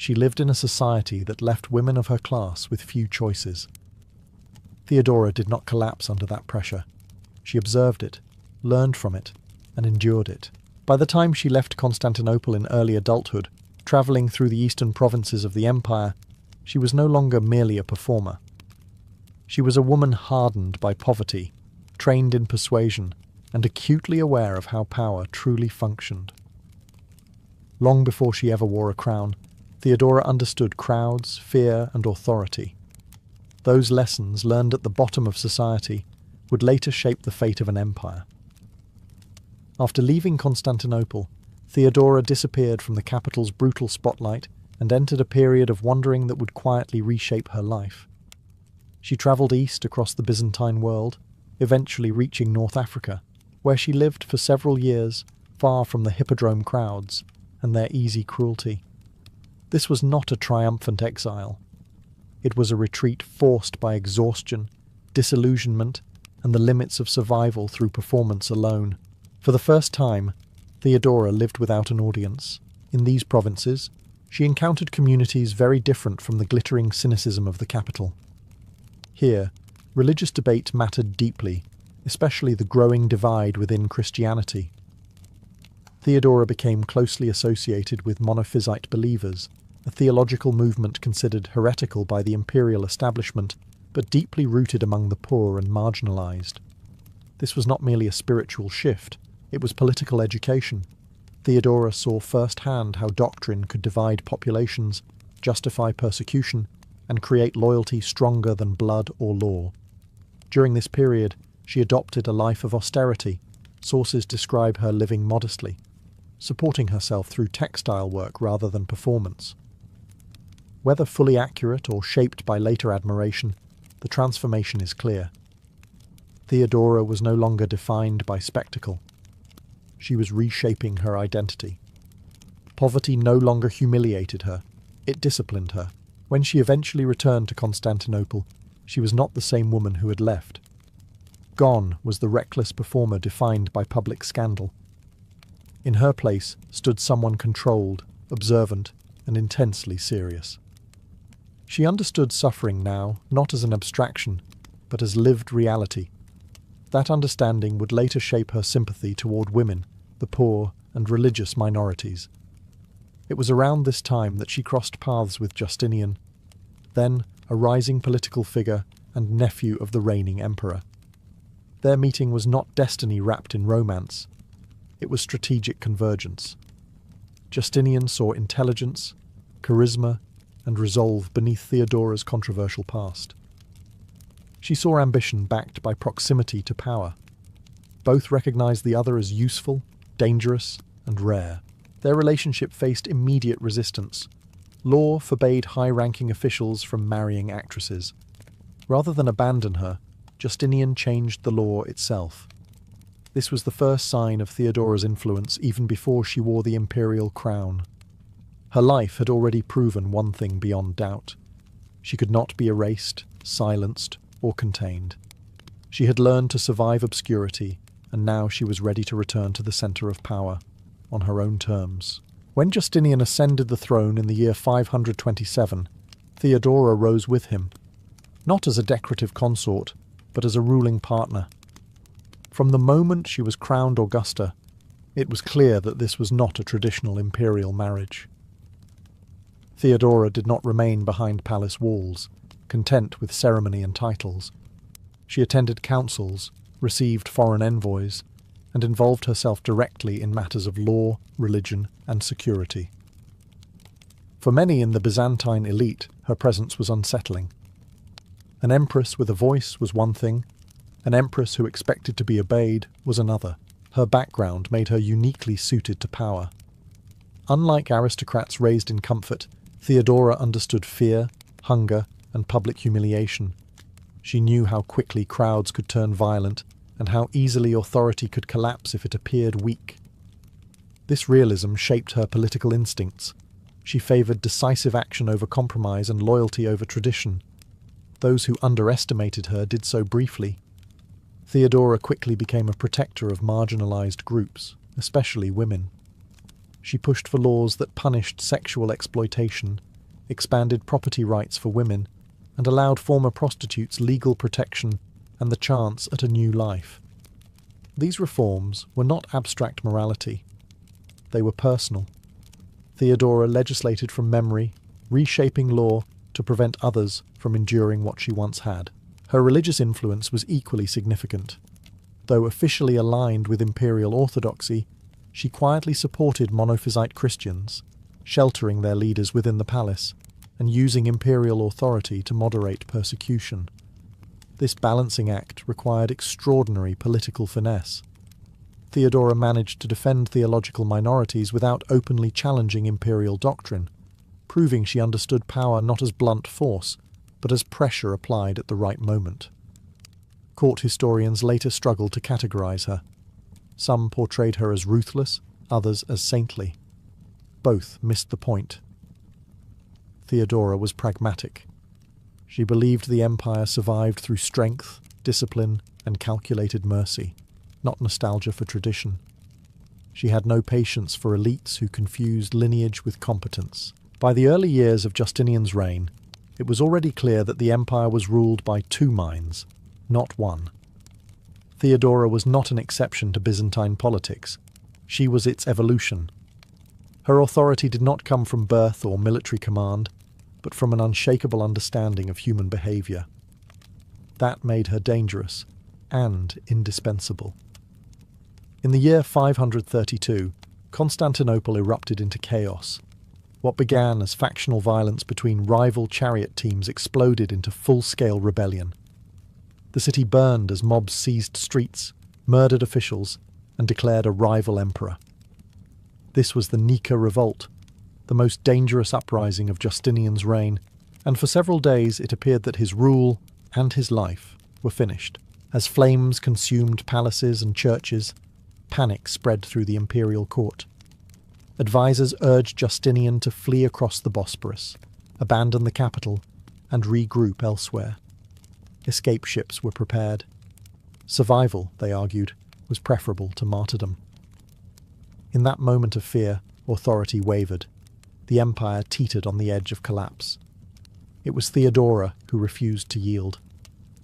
She lived in a society that left women of her class with few choices. Theodora did not collapse under that pressure. She observed it, learned from it, and endured it. By the time she left Constantinople in early adulthood, travelling through the eastern provinces of the empire, she was no longer merely a performer. She was a woman hardened by poverty, trained in persuasion, and acutely aware of how power truly functioned. Long before she ever wore a crown, Theodora understood crowds, fear, and authority. Those lessons, learned at the bottom of society, would later shape the fate of an empire. After leaving Constantinople, Theodora disappeared from the capital's brutal spotlight and entered a period of wandering that would quietly reshape her life. She travelled east across the Byzantine world, eventually reaching North Africa, where she lived for several years, far from the hippodrome crowds and their easy cruelty. This was not a triumphant exile. It was a retreat forced by exhaustion, disillusionment, and the limits of survival through performance alone. For the first time, Theodora lived without an audience. In these provinces, she encountered communities very different from the glittering cynicism of the capital. Here, religious debate mattered deeply, especially the growing divide within Christianity. Theodora became closely associated with Monophysite believers, a theological movement considered heretical by the imperial establishment, but deeply rooted among the poor and marginalized. This was not merely a spiritual shift, it was political education. Theodora saw firsthand how doctrine could divide populations, justify persecution, and create loyalty stronger than blood or law. During this period, she adopted a life of austerity. Sources describe her living modestly, supporting herself through textile work rather than performance. Whether fully accurate or shaped by later admiration, the transformation is clear. Theodora was no longer defined by spectacle. She was reshaping her identity. Poverty no longer humiliated her, it disciplined her. When she eventually returned to Constantinople, she was not the same woman who had left. Gone was the reckless performer defined by public scandal. In her place stood someone controlled, observant, and intensely serious. She understood suffering now, not as an abstraction, but as lived reality. That understanding would later shape her sympathy toward women, the poor, and religious minorities. It was around this time that she crossed paths with Justinian, then a rising political figure and nephew of the reigning emperor. Their meeting was not destiny wrapped in romance. It was strategic convergence. Justinian saw intelligence, charisma, and resolve beneath Theodora's controversial past. She saw ambition backed by proximity to power. Both recognized the other as useful, dangerous, and rare. Their relationship faced immediate resistance. Law forbade high-ranking officials from marrying actresses. Rather than abandon her, Justinian changed the law itself. This was the first sign of Theodora's influence even before she wore the imperial crown. Her life had already proven one thing beyond doubt. She could not be erased, silenced, or contained. She had learned to survive obscurity, and now she was ready to return to the center of power, on her own terms. When Justinian ascended the throne in the year 527, Theodora rose with him, not as a decorative consort, but as a ruling partner. From the moment she was crowned Augusta, it was clear that this was not a traditional imperial marriage. Theodora did not remain behind palace walls, content with ceremony and titles. She attended councils, received foreign envoys, and involved herself directly in matters of law, religion, and security. For many in the Byzantine elite, her presence was unsettling. An empress with a voice was one thing, an empress who expected to be obeyed was another. Her background made her uniquely suited to power. Unlike aristocrats raised in comfort, Theodora understood fear, hunger, and public humiliation. She knew how quickly crowds could turn violent, and how easily authority could collapse if it appeared weak. This realism shaped her political instincts. She favoured decisive action over compromise and loyalty over tradition. Those who underestimated her did so briefly. Theodora quickly became a protector of marginalized groups, especially women. She pushed for laws that punished sexual exploitation expanded property rights for women, and allowed former prostitutes legal protection and the chance at a new life. These reforms were not abstract morality. They were personal. Theodora legislated from memory, reshaping law to prevent others from enduring what she once had. Her religious influence was equally significant. Though officially aligned with imperial orthodoxy, she quietly supported Monophysite Christians, sheltering their leaders within the palace and using imperial authority to moderate persecution. This balancing act required extraordinary political finesse. Theodora managed to defend theological minorities without openly challenging imperial doctrine, proving she understood power not as blunt force, but as pressure applied at the right moment. Court historians later struggled to categorize her. Some portrayed her as ruthless, others as saintly. Both missed the point. Theodora was pragmatic. She believed the empire survived through strength, discipline, and calculated mercy, not nostalgia for tradition. She had no patience for elites who confused lineage with competence. By the early years of Justinian's reign, it was already clear that the empire was ruled by two minds, not one. Theodora was not an exception to Byzantine politics. She was its evolution. Her authority did not come from birth or military command, but from an unshakable understanding of human behavior. That made her dangerous and indispensable. In the year 532, Constantinople erupted into chaos. What began as factional violence between rival chariot teams exploded into full-scale rebellion. The city burned as mobs seized streets, murdered officials, and declared a rival emperor. This was the Nika Revolt, the most dangerous uprising of Justinian's reign, and for several days it appeared that his rule and his life were finished. As flames consumed palaces and churches, panic spread through the imperial court. Advisors urged Justinian to flee across the Bosporus, abandon the capital, and regroup elsewhere. Escape ships were prepared. Survival, they argued, was preferable to martyrdom. In that moment of fear, authority wavered. The empire teetered on the edge of collapse. It was Theodora who refused to yield.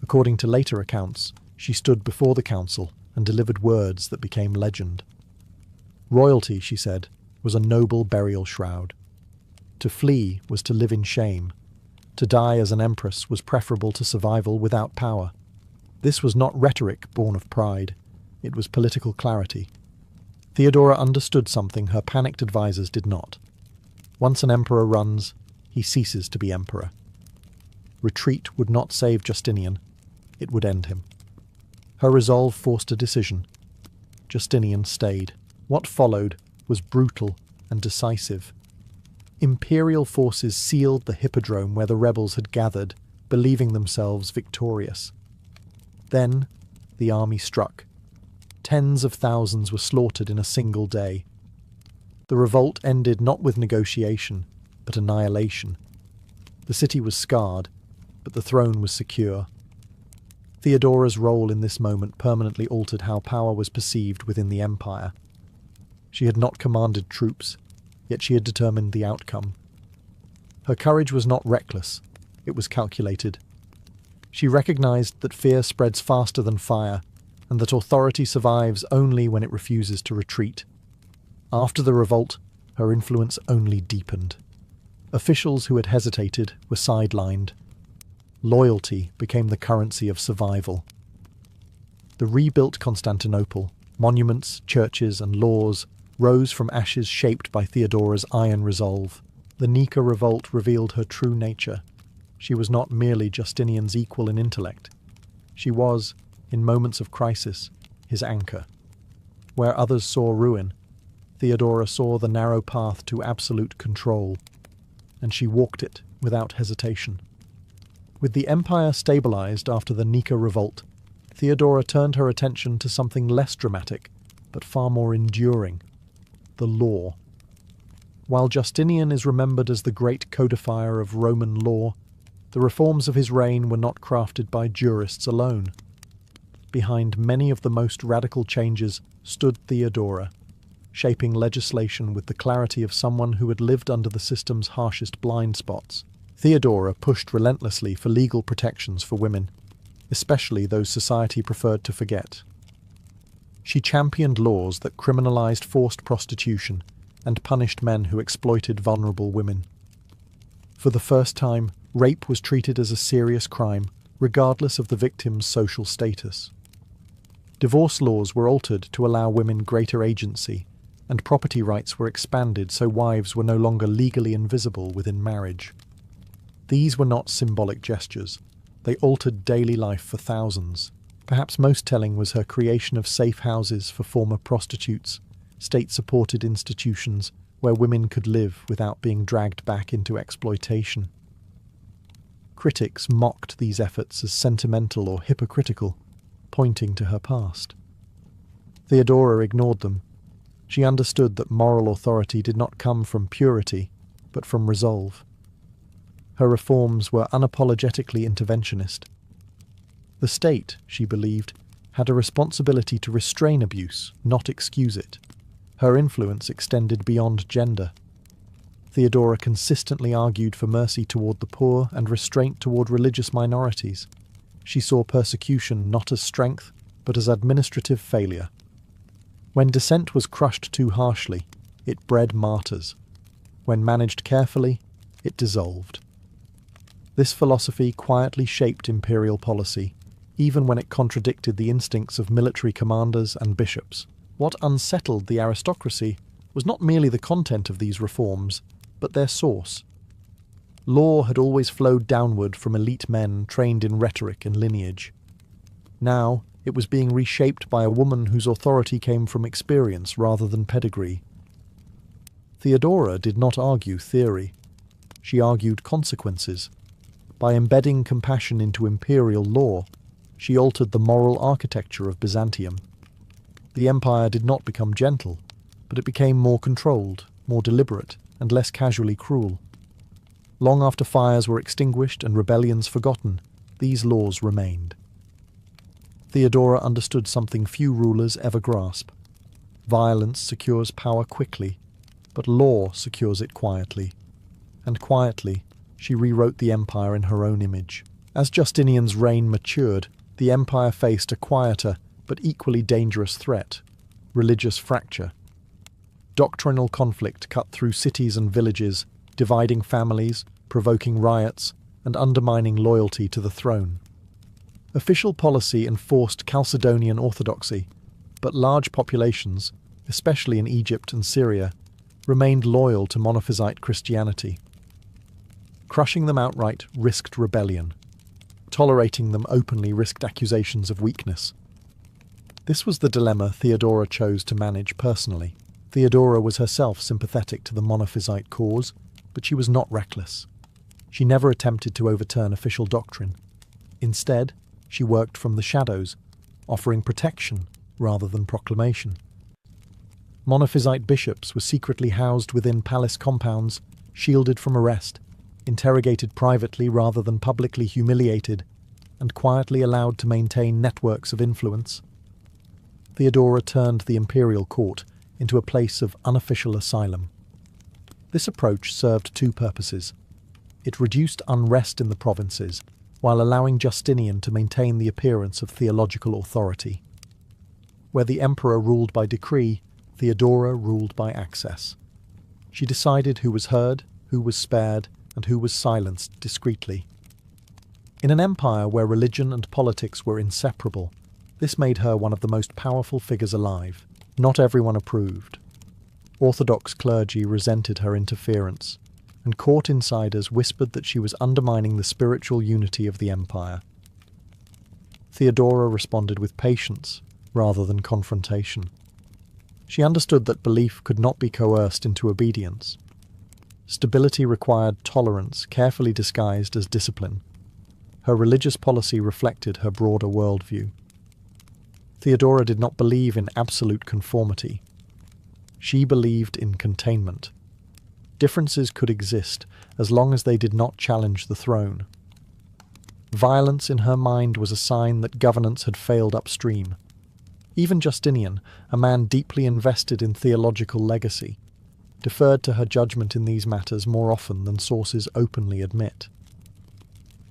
According to later accounts, she stood before the council and delivered words that became legend. Royalty, she said, was a noble burial shroud. To flee was to live in shame. To die as an empress was preferable to survival without power. This was not rhetoric born of pride. It was political clarity. Theodora understood something her panicked advisors did not. Once an emperor runs, he ceases to be emperor. Retreat would not save Justinian. It would end him. Her resolve forced a decision. Justinian stayed. What followed was brutal and decisive. Imperial forces sealed the hippodrome where the rebels had gathered, believing themselves victorious. Then the army struck. Tens of thousands were slaughtered in a single day. The revolt ended not with negotiation, but annihilation. The city was scarred, but the throne was secure. Theodora's role in this moment permanently altered how power was perceived within the empire. She had not commanded troops, yet she had determined the outcome. Her courage was not reckless, it was calculated. She recognized that fear spreads faster than fire, and that authority survives only when it refuses to retreat. After the revolt, her influence only deepened. Officials who had hesitated were sidelined. Loyalty became the currency of survival. The rebuilt Constantinople, monuments, churches, and laws rose from ashes shaped by Theodora's iron resolve. The Nika revolt revealed her true nature. She was not merely Justinian's equal in intellect. She was, in moments of crisis, his anchor. Where others saw ruin, Theodora saw the narrow path to absolute control, and she walked it without hesitation. With the empire stabilized after the Nika revolt, Theodora turned her attention to something less dramatic, but far more enduring: the law. While Justinian is remembered as the great codifier of Roman law, the reforms of his reign were not crafted by jurists alone. Behind many of the most radical changes stood Theodora. shaping legislation with the clarity of someone who had lived under the system's harshest blind spots. Theodora pushed relentlessly for legal protections for women, especially those society preferred to forget. She championed laws that criminalized forced prostitution and punished men who exploited vulnerable women. For the first time, rape was treated as a serious crime, regardless of the victim's social status. Divorce laws were altered to allow women greater agency, and property rights were expanded so wives were no longer legally invisible within marriage. These were not symbolic gestures. They altered daily life for thousands. Perhaps most telling was her creation of safe houses for former prostitutes, state-supported institutions where women could live without being dragged back into exploitation. Critics mocked these efforts as sentimental or hypocritical, pointing to her past. Theodora ignored them. She understood that moral authority did not come from purity, but from resolve. Her reforms were unapologetically interventionist. The state, she believed, had a responsibility to restrain abuse, not excuse it. Her influence extended beyond gender. Theodora consistently argued for mercy toward the poor and restraint toward religious minorities. She saw persecution not as strength, but as administrative failure. When dissent was crushed too harshly, it bred martyrs. When managed carefully, it dissolved. This philosophy quietly shaped imperial policy, even when it contradicted the instincts of military commanders and bishops. What unsettled the aristocracy was not merely the content of these reforms, but their source. Law had always flowed downward from elite men trained in rhetoric and lineage. Now, it was being reshaped by a woman whose authority came from experience rather than pedigree. Theodora did not argue theory. She argued consequences. By embedding compassion into imperial law, she altered the moral architecture of Byzantium. The empire did not become gentle, but it became more controlled, more deliberate, and less casually cruel. Long after fires were extinguished and rebellions forgotten, these laws remained. Theodora understood something few rulers ever grasp. Violence secures power quickly, but law secures it quietly. And quietly, she rewrote the empire in her own image. As Justinian's reign matured, the empire faced a quieter but equally dangerous threat: religious fracture. Doctrinal conflict cut through cities and villages, dividing families, provoking riots, and undermining loyalty to the throne. Official policy enforced Chalcedonian orthodoxy, but large populations, especially in Egypt and Syria, remained loyal to Monophysite Christianity. Crushing them outright risked rebellion. Tolerating them openly risked accusations of weakness. This was the dilemma Theodora chose to manage personally. Theodora was herself sympathetic to the Monophysite cause, but she was not reckless. She never attempted to overturn official doctrine. Instead, she worked from the shadows, offering protection rather than proclamation. Monophysite bishops were secretly housed within palace compounds, shielded from arrest, interrogated privately rather than publicly humiliated, and quietly allowed to maintain networks of influence. Theodora turned the imperial court into a place of unofficial asylum. This approach served two purposes. It reduced unrest in the provinces, while allowing Justinian to maintain the appearance of theological authority. Where the emperor ruled by decree, Theodora ruled by access. She decided who was heard, who was spared, and who was silenced discreetly. In an empire where religion and politics were inseparable, this made her one of the most powerful figures alive. Not everyone approved. Orthodox clergy resented her interference, and court insiders whispered that she was undermining the spiritual unity of the empire. Theodora responded with patience, rather than confrontation. She understood that belief could not be coerced into obedience. Stability required tolerance, carefully disguised as discipline. Her religious policy reflected her broader worldview. Theodora did not believe in absolute conformity. She believed in containment. Differences could exist as long as they did not challenge the throne. Violence in her mind was a sign that governance had failed upstream. Even Justinian, a man deeply invested in theological legacy, deferred to her judgment in these matters more often than sources openly admit.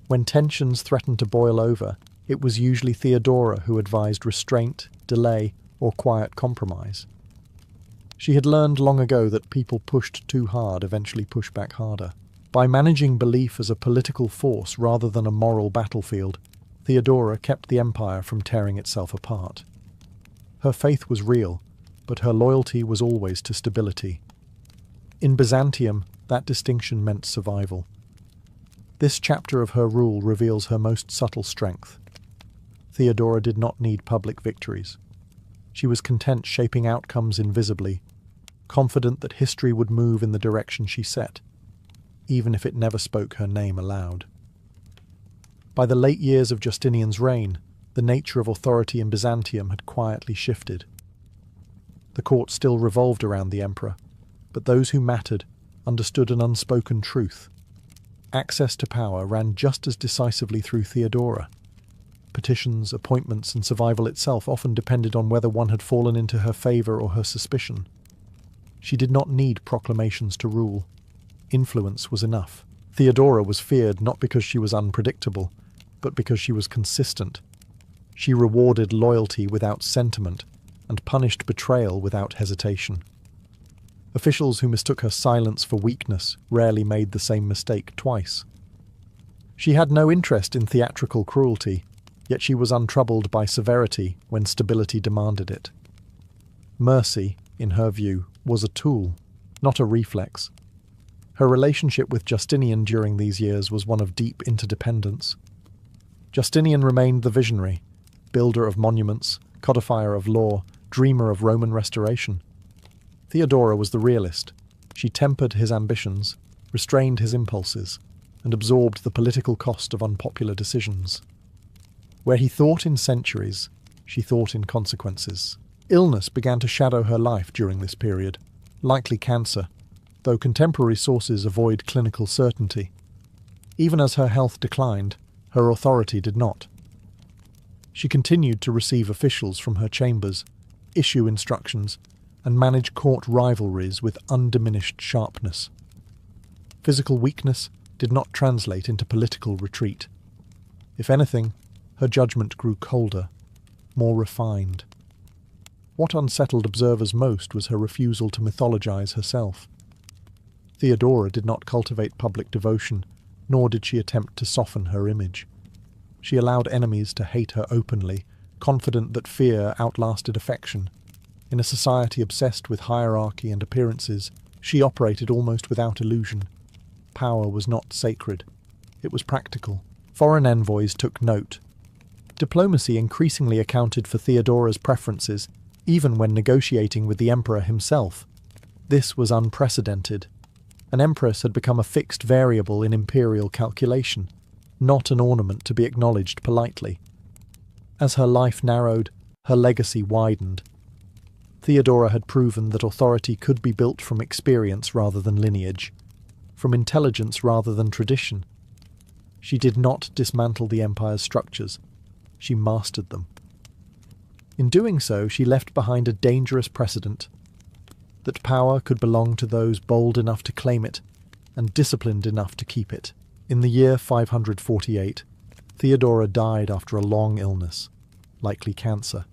When tensions threatened to boil over, it was usually Theodora who advised restraint, delay, or quiet compromise. She had learned long ago that people pushed too hard eventually push back harder. By managing belief as a political force rather than a moral battlefield, Theodora kept the empire from tearing itself apart. Her faith was real, but her loyalty was always to stability. In Byzantium, that distinction meant survival. This chapter of her rule reveals her most subtle strength. Theodora did not need public victories. She was content shaping outcomes invisibly, confident that history would move in the direction she set, even if it never spoke her name aloud. By the late years of Justinian's reign, the nature of authority in Byzantium had quietly shifted. The court still revolved around the emperor, but those who mattered understood an unspoken truth. Access to power ran just as decisively through Theodora. Petitions, appointments, and survival itself often depended on whether one had fallen into her favour or her suspicion. She did not need proclamations to rule. Influence was enough. Theodora was feared not because she was unpredictable, but because she was consistent. She rewarded loyalty without sentiment and punished betrayal without hesitation. Officials who mistook her silence for weakness rarely made the same mistake twice. She had no interest in theatrical cruelty, yet she was untroubled by severity when stability demanded it. Mercy, in her view, was a tool, not a reflex. Her relationship with Justinian during these years was one of deep interdependence. Justinian remained the visionary, builder of monuments, codifier of law, dreamer of Roman restoration. Theodora was the realist. She tempered his ambitions, restrained his impulses, and absorbed the political cost of unpopular decisions. Where he thought in centuries, she thought in consequences. Illness began to shadow her life during this period, likely cancer, though contemporary sources avoid clinical certainty. Even as her health declined, her authority did not. She continued to receive officials from her chambers, issue instructions, and manage court rivalries with undiminished sharpness. Physical weakness did not translate into political retreat. If anything, her judgment grew colder, more refined. What unsettled observers most was her refusal to mythologize herself. Theodora did not cultivate public devotion, nor did she attempt to soften her image. She allowed enemies to hate her openly, confident that fear outlasted affection. In a society obsessed with hierarchy and appearances, she operated almost without illusion. Power was not sacred. It was practical. Foreign envoys took note. Diplomacy increasingly accounted for Theodora's preferences, even when negotiating with the emperor himself. This was unprecedented. An empress had become a fixed variable in imperial calculation, not an ornament to be acknowledged politely. As her life narrowed, her legacy widened. Theodora had proven that authority could be built from experience rather than lineage, from intelligence rather than tradition. She did not dismantle the empire's structures. She mastered them. In doing so, she left behind a dangerous precedent: that power could belong to those bold enough to claim it and disciplined enough to keep it. In the year 548, Theodora died after a long illness, likely cancer.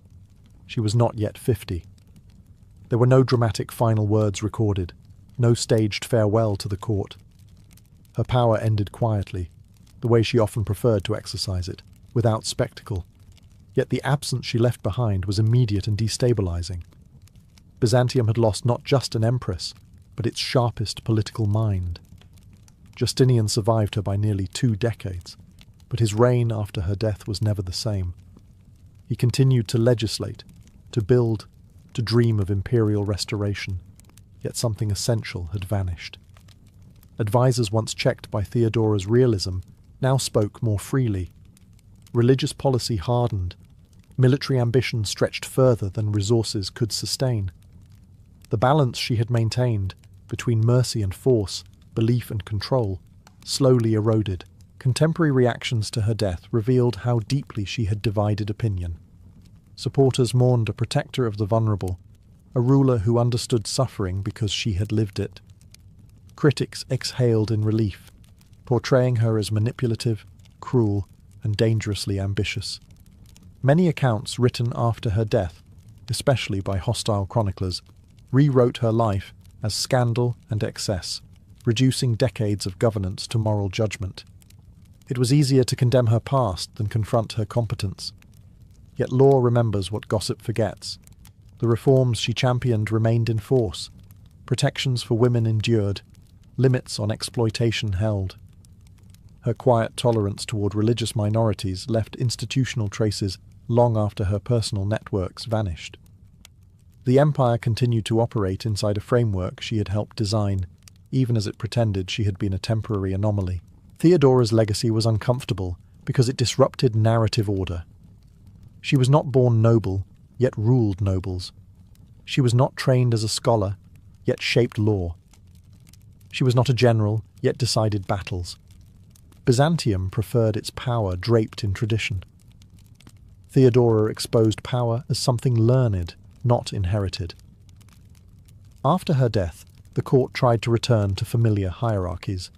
She was not yet 50. There were no dramatic final words recorded, no staged farewell to the court. Her power ended quietly, the way she often preferred to exercise it, without spectacle. Yet the absence she left behind was immediate and destabilizing. Byzantium had lost not just an empress, but its sharpest political mind. Justinian survived her by nearly 2 decades, but his reign after her death was never the same. He continued to legislate, to build, to dream of imperial restoration, yet something essential had vanished. Advisors once checked by Theodora's realism now spoke more freely. Religious policy hardened. Military ambition stretched further than resources could sustain. The balance she had maintained between mercy and force, belief and control, slowly eroded. Contemporary reactions to her death revealed how deeply she had divided opinion. Supporters mourned a protector of the vulnerable, a ruler who understood suffering because she had lived it. Critics exhaled in relief, portraying her as manipulative, cruel, and dangerously ambitious. Many accounts written after her death, especially by hostile chroniclers, rewrote her life as scandal and excess, reducing decades of governance to moral judgment. It was easier to condemn her past than confront her competence. Yet law remembers what gossip forgets. The reforms she championed remained in force. Protections for women endured. Limits on exploitation held. Her quiet tolerance toward religious minorities left institutional traces long after her personal networks vanished. The empire continued to operate inside a framework she had helped design, even as it pretended she had been a temporary anomaly. Theodora's legacy was uncomfortable because it disrupted narrative order. She was not born noble, yet ruled nobles. She was not trained as a scholar, yet shaped law. She was not a general, yet decided battles. Byzantium preferred its power draped in tradition. Theodora exposed power as something learned, not inherited. After her death, the court tried to return to familiar hierarchies.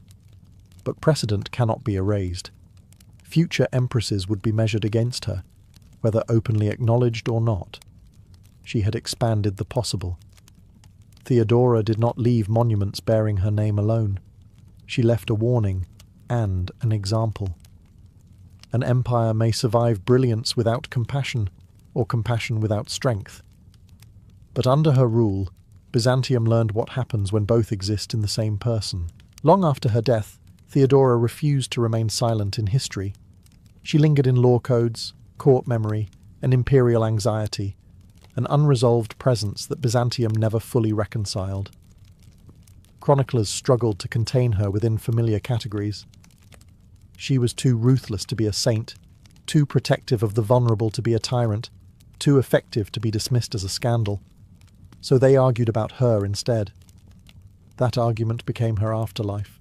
But precedent cannot be erased. Future empresses would be measured against her, whether openly acknowledged or not. She had expanded the possible. Theodora did not leave monuments bearing her name alone. She left a warning and an example. An empire may survive brilliance without compassion, or compassion without strength. But under her rule, Byzantium learned what happens when both exist in the same person. Long after her death, Theodora refused to remain silent in history. She lingered in law codes, court memory, and imperial anxiety, an unresolved presence that Byzantium never fully reconciled. Chroniclers struggled to contain her within familiar categories. She was too ruthless to be a saint, too protective of the vulnerable to be a tyrant, too effective to be dismissed as a scandal. So they argued about her instead. That argument became her afterlife.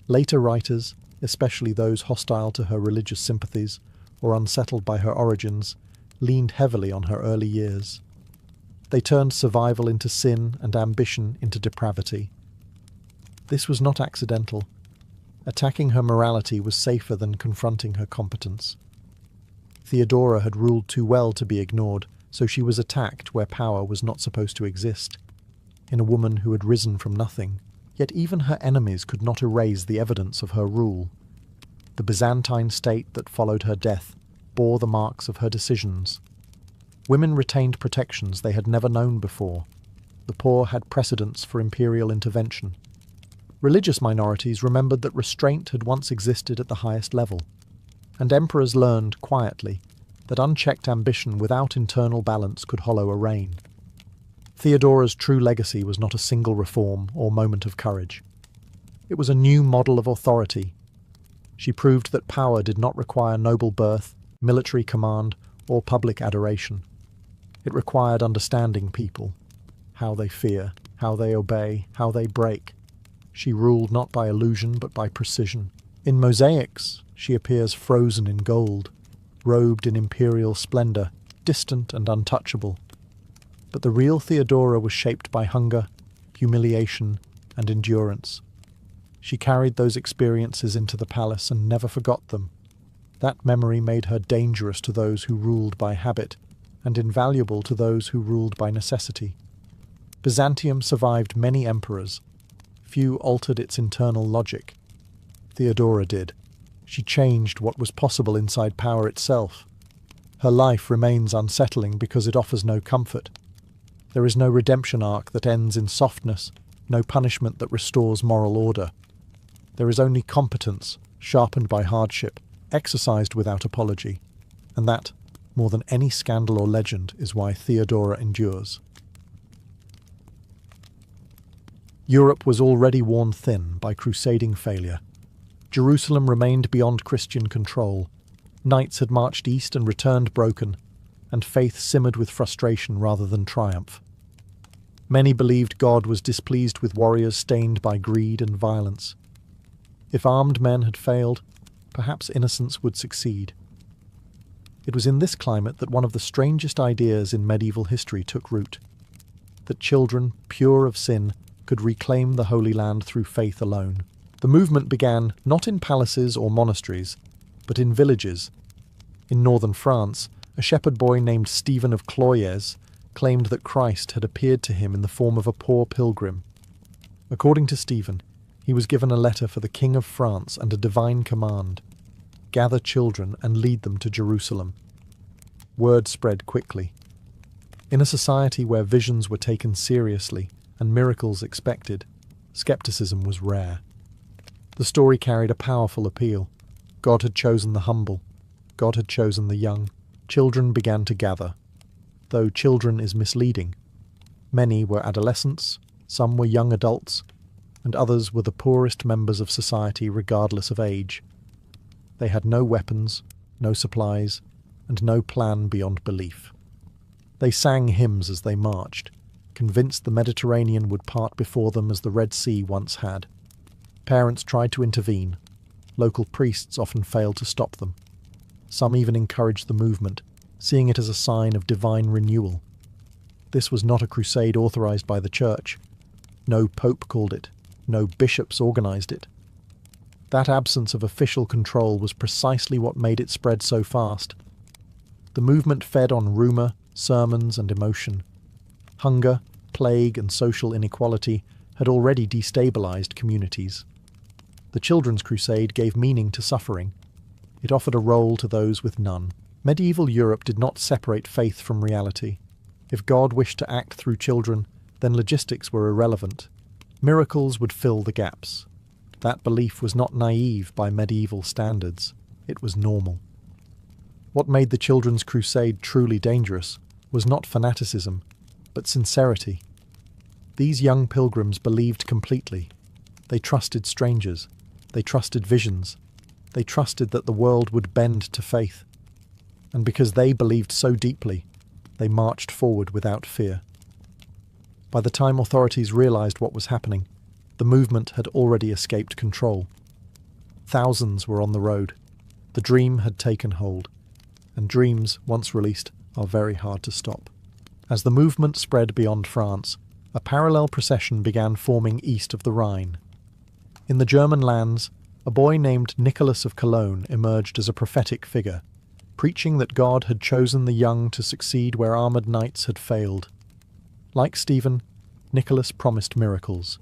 Later writers, especially those hostile to her religious sympathies or unsettled by her origins, leaned heavily on her early years. They turned survival into sin and ambition into depravity. This was not accidental. Attacking her morality was safer than confronting her competence. Theodora had ruled too well to be ignored, so she was attacked where power was not supposed to exist. In a woman who had risen from nothing, yet even her enemies could not erase the evidence of her rule. The Byzantine state that followed her death bore the marks of her decisions. Women retained protections they had never known before. The poor had precedents for imperial intervention. Religious minorities remembered that restraint had once existed at the highest level, and emperors learned, quietly, that unchecked ambition without internal balance could hollow a reign. Theodora's true legacy was not a single reform or moment of courage. It was a new model of authority. She proved that power did not require noble birth, military command, or public adoration. It required understanding people, how they fear, how they obey, how they break. She ruled not by illusion but by precision. In mosaics, she appears frozen in gold, robed in imperial splendor, distant and untouchable. But the real Theodora was shaped by hunger, humiliation, and endurance. She carried those experiences into the palace and never forgot them. That memory made her dangerous to those who ruled by habit, and invaluable to those who ruled by necessity. Byzantium survived many emperors. Few altered its internal logic. Theodora did. She changed what was possible inside power itself. Her life remains unsettling because it offers no comfort. There is no redemption arc that ends in softness, no punishment that restores moral order. There is only competence, sharpened by hardship, exercised without apology. And that, more than any scandal or legend, is why Theodora endures. Europe was already worn thin by crusading failure. Jerusalem remained beyond Christian control. Knights had marched east and returned broken, and faith simmered with frustration rather than triumph. Many believed God was displeased with warriors stained by greed and violence. If armed men had failed, perhaps innocence would succeed. It was in this climate that one of the strangest ideas in medieval history took root: that children, pure of sin, could reclaim the Holy Land through faith alone. The movement began not in palaces or monasteries, but in villages. In northern France, a shepherd boy named Stephen of Cloyes claimed that Christ had appeared to him in the form of a poor pilgrim. According to Stephen, he was given a letter for the King of France and a divine command: gather children and lead them to Jerusalem. Word spread quickly. In a society where visions were taken seriously and miracles expected, skepticism was rare. The story carried a powerful appeal. God had chosen the humble. God had chosen the young. Children began to gather. Though children is misleading. Many were adolescents, some were young adults, and others were the poorest members of society regardless of age. They had no weapons, no supplies, and no plan beyond belief. They sang hymns as they marched, convinced the Mediterranean would part before them as the Red Sea once had. Parents tried to intervene. Local priests often failed to stop them. Some even encouraged the movement, seeing it as a sign of divine renewal. This was not a crusade authorized by the Church. No pope called it. No bishops organized it. That absence of official control was precisely what made it spread so fast. The movement fed on rumor, sermons, and emotion. Hunger, plague, and social inequality had already destabilized communities. The Children's Crusade gave meaning to suffering. It offered a role to those with none. Medieval Europe did not separate faith from reality. If God wished to act through children, then logistics were irrelevant. Miracles would fill the gaps. That belief was not naive by medieval standards. It was normal. What made the Children's Crusade truly dangerous was not fanaticism, but sincerity. These young pilgrims believed completely. They trusted strangers. They trusted visions. They trusted that the world would bend to faith. And because they believed so deeply, they marched forward without fear. By the time authorities realized what was happening, the movement had already escaped control. Thousands were on the road. The dream had taken hold. And dreams, once released, are very hard to stop. As the movement spread beyond France, a parallel procession began forming east of the Rhine. In the German lands, a boy named Nicholas of Cologne emerged as a prophetic figure, preaching that God had chosen the young to succeed where armoured knights had failed. Like Stephen, Nicholas promised miracles.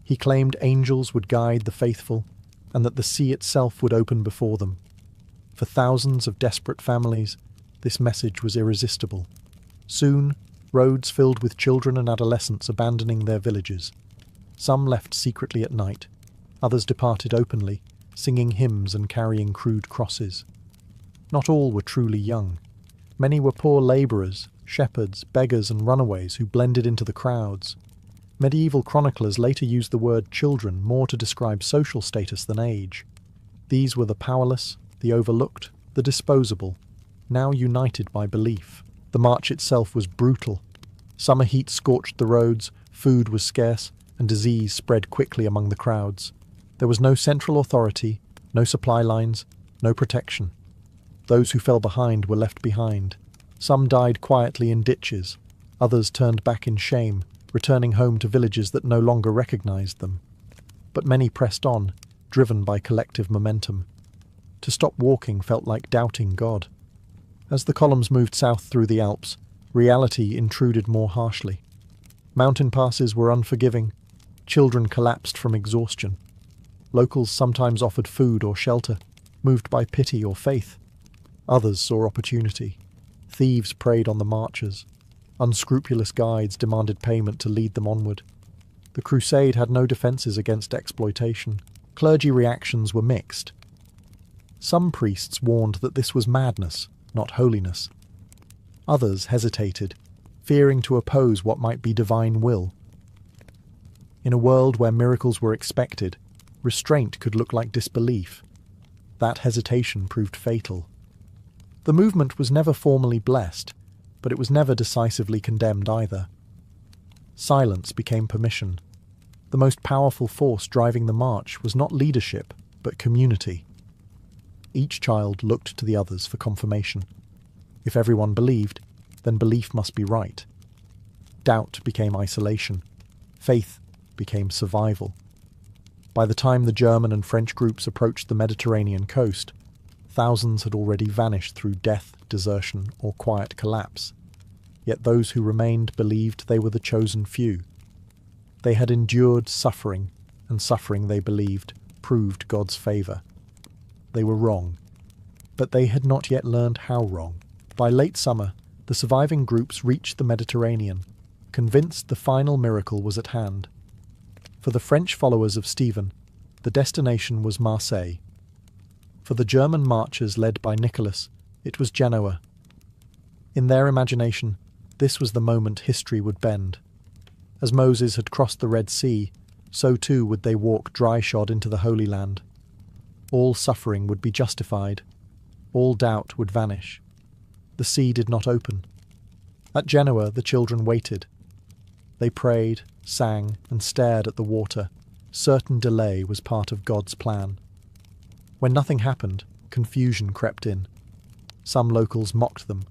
He claimed angels would guide the faithful, and that the sea itself would open before them. For thousands of desperate families, this message was irresistible. Soon, roads filled with children and adolescents abandoning their villages. Some left secretly at night. Others departed openly, singing hymns and carrying crude crosses. Not all were truly young. Many were poor labourers, shepherds, beggars, and runaways who blended into the crowds. Medieval chroniclers later used the word children more to describe social status than age. These were the powerless, the overlooked, the disposable, now united by belief. The march itself was brutal. Summer heat scorched the roads, food was scarce, and disease spread quickly among the crowds. There was no central authority, no supply lines, no protection. Those who fell behind were left behind. Some died quietly in ditches. Others turned back in shame, returning home to villages that no longer recognized them. But many pressed on, driven by collective momentum. To stop walking felt like doubting God. As the columns moved south through the Alps, reality intruded more harshly. Mountain passes were unforgiving. Children collapsed from exhaustion. Locals sometimes offered food or shelter, moved by pity or faith. Others saw opportunity. Thieves preyed on the marchers. Unscrupulous guides demanded payment to lead them onward. The crusade had no defences against exploitation. Clergy reactions were mixed. Some priests warned that this was madness, not holiness. Others hesitated, fearing to oppose what might be divine will. In a world where miracles were expected, restraint could look like disbelief. That hesitation proved fatal. The movement was never formally blessed, but it was never decisively condemned either. Silence became permission. The most powerful force driving the march was not leadership, but community. Each child looked to the others for confirmation. If everyone believed, then belief must be right. Doubt became isolation. Faith became survival. By the time the German and French groups approached the Mediterranean coast, thousands had already vanished through death, desertion, or quiet collapse. Yet those who remained believed they were the chosen few. They had endured suffering, and suffering, they believed, proved God's favour. They were wrong, but they had not yet learned how wrong. By late summer, the surviving groups reached the Mediterranean, convinced the final miracle was at hand. For the French followers of Stephen, the destination was Marseille. For the German marchers led by Nicholas, it was Genoa. In their imagination, this was the moment history would bend. As Moses had crossed the Red Sea, so too would they walk dry-shod into the Holy Land. All suffering would be justified. All doubt would vanish. The sea did not open. At Genoa, the children waited. They prayed, sang, and stared at the water. Certain delay was part of God's plan. When nothing happened, confusion crept in. Some locals mocked them.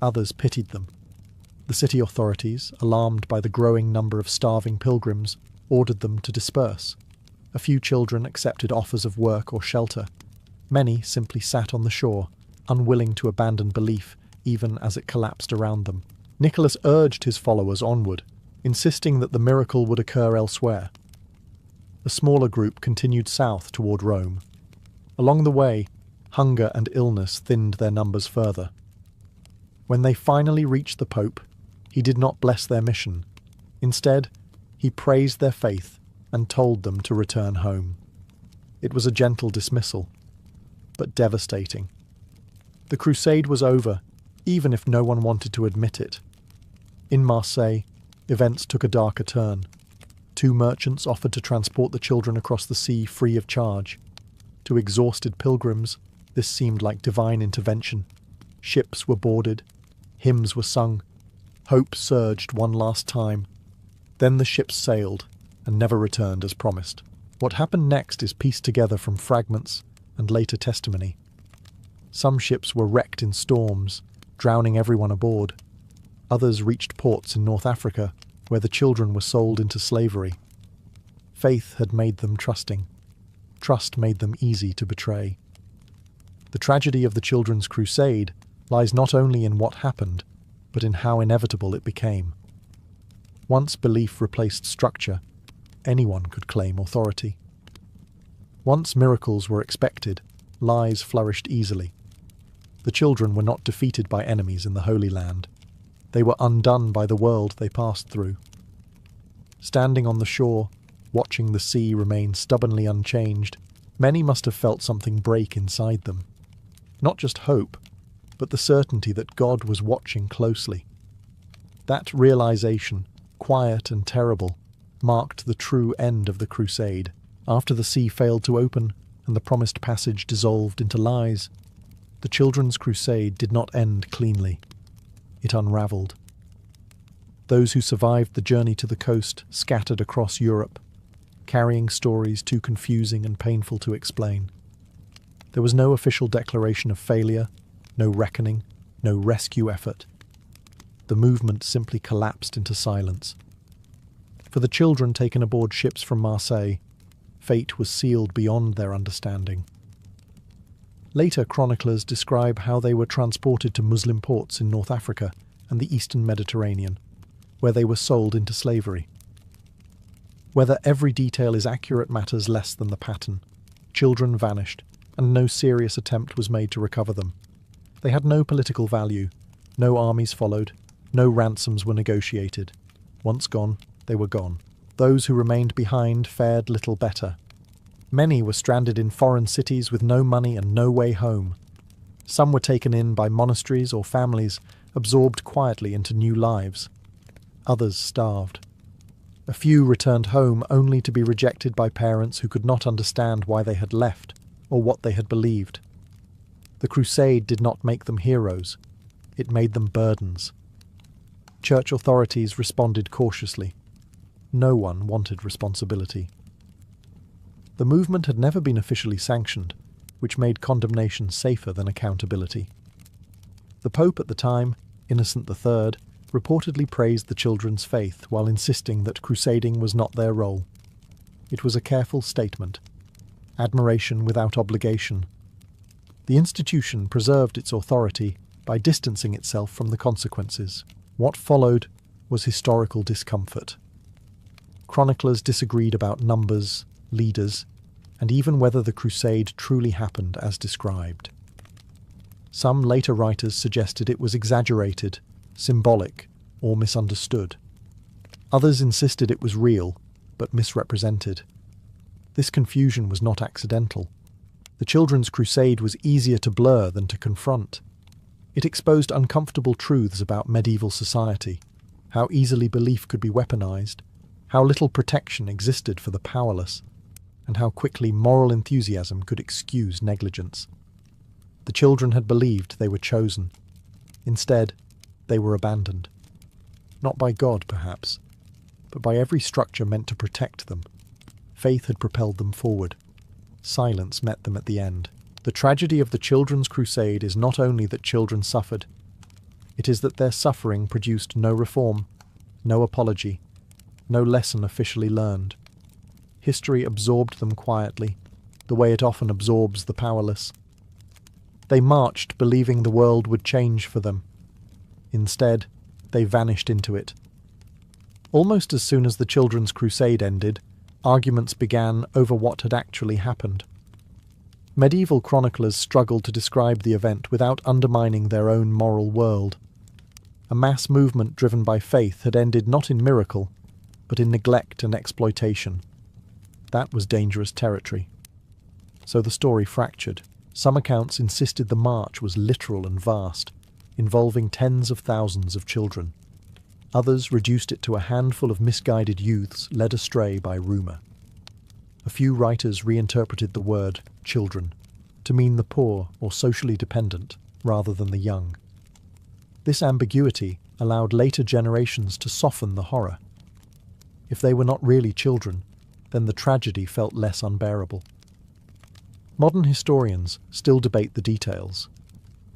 Others pitied them. The city authorities, alarmed by the growing number of starving pilgrims, ordered them to disperse. A few children accepted offers of work or shelter. Many simply sat on the shore, unwilling to abandon belief even as it collapsed around them. Nicholas urged his followers onward, insisting that the miracle would occur elsewhere. A smaller group continued south toward Rome. Along the way, hunger and illness thinned their numbers further. When they finally reached the Pope, he did not bless their mission. Instead, he praised their faith and told them to return home. It was a gentle dismissal, but devastating. The crusade was over, even if no one wanted to admit it. In Marseille, events took a darker turn. 2 merchants offered to transport the children across the sea free of charge. To exhausted pilgrims, this seemed like divine intervention. Ships were boarded, hymns were sung, hope surged one last time. Then the ships sailed and never returned as promised. What happened next is pieced together from fragments and later testimony. Some ships were wrecked in storms, drowning everyone aboard. Others reached ports in North Africa, where the children were sold into slavery. Faith had made them trusting. Trust made them easy to betray. The tragedy of the Children's Crusade lies not only in what happened, but in how inevitable it became. Once belief replaced structure, anyone could claim authority. Once miracles were expected, lies flourished easily. The children were not defeated by enemies in the Holy Land. They were undone by the world they passed through. Standing on the shore, watching the sea remain stubbornly unchanged, many must have felt something break inside them. Not just hope, but the certainty that God was watching closely. That realization, quiet and terrible, marked the true end of the crusade. After the sea failed to open and the promised passage dissolved into lies, the Children's Crusade did not end cleanly. It unravelled. Those who survived the journey to the coast scattered across Europe, carrying stories too confusing and painful to explain. There was no official declaration of failure, no reckoning, no rescue effort. The movement simply collapsed into silence. For the children taken aboard ships from Marseille, fate was sealed beyond their understanding. Later chroniclers describe how they were transported to Muslim ports in North Africa and the Eastern Mediterranean, where they were sold into slavery. Whether every detail is accurate matters less than the pattern. Children vanished, and no serious attempt was made to recover them. They had no political value, no armies followed, no ransoms were negotiated. Once gone, they were gone. Those who remained behind fared little better. Many were stranded in foreign cities with no money and no way home. Some were taken in by monasteries or families, absorbed quietly into new lives. Others starved. A few returned home only to be rejected by parents who could not understand why they had left or what they had believed. The crusade did not make them heroes. It made them burdens. Church authorities responded cautiously. No one wanted responsibility. The movement had never been officially sanctioned, which made condemnation safer than accountability. The Pope at the time, Innocent III, reportedly praised the children's faith while insisting that crusading was not their role. It was a careful statement. Admiration without obligation. The institution preserved its authority by distancing itself from the consequences. What followed was historical discomfort. Chroniclers disagreed about numbers, leaders, and even whether the crusade truly happened as described. Some later writers suggested it was exaggerated, symbolic, or misunderstood. Others insisted it was real, but misrepresented. This confusion was not accidental. The Children's Crusade was easier to blur than to confront. It exposed uncomfortable truths about medieval society, how easily belief could be weaponized, how little protection existed for the powerless, and how quickly moral enthusiasm could excuse negligence. The children had believed they were chosen. Instead, they were abandoned. Not by God, perhaps, but by every structure meant to protect them. Faith had propelled them forward. Silence met them at the end. The tragedy of the Children's Crusade is not only that children suffered, it is that their suffering produced no reform, no apology, no lesson officially learned. History absorbed them quietly, the way it often absorbs the powerless. They marched believing the world would change for them. Instead, they vanished into it. Almost as soon as the Children's Crusade ended, arguments began over what had actually happened. Medieval chroniclers struggled to describe the event without undermining their own moral world. A mass movement driven by faith had ended not in miracle, but in neglect and exploitation. That was dangerous territory. So the story fractured. Some accounts insisted the march was literal and vast, involving tens of thousands of children. Others reduced it to a handful of misguided youths led astray by rumour. A few writers reinterpreted the word children to mean the poor or socially dependent rather than the young. This ambiguity allowed later generations to soften the horror. If they were not really children, then the tragedy felt less unbearable. Modern historians still debate the details.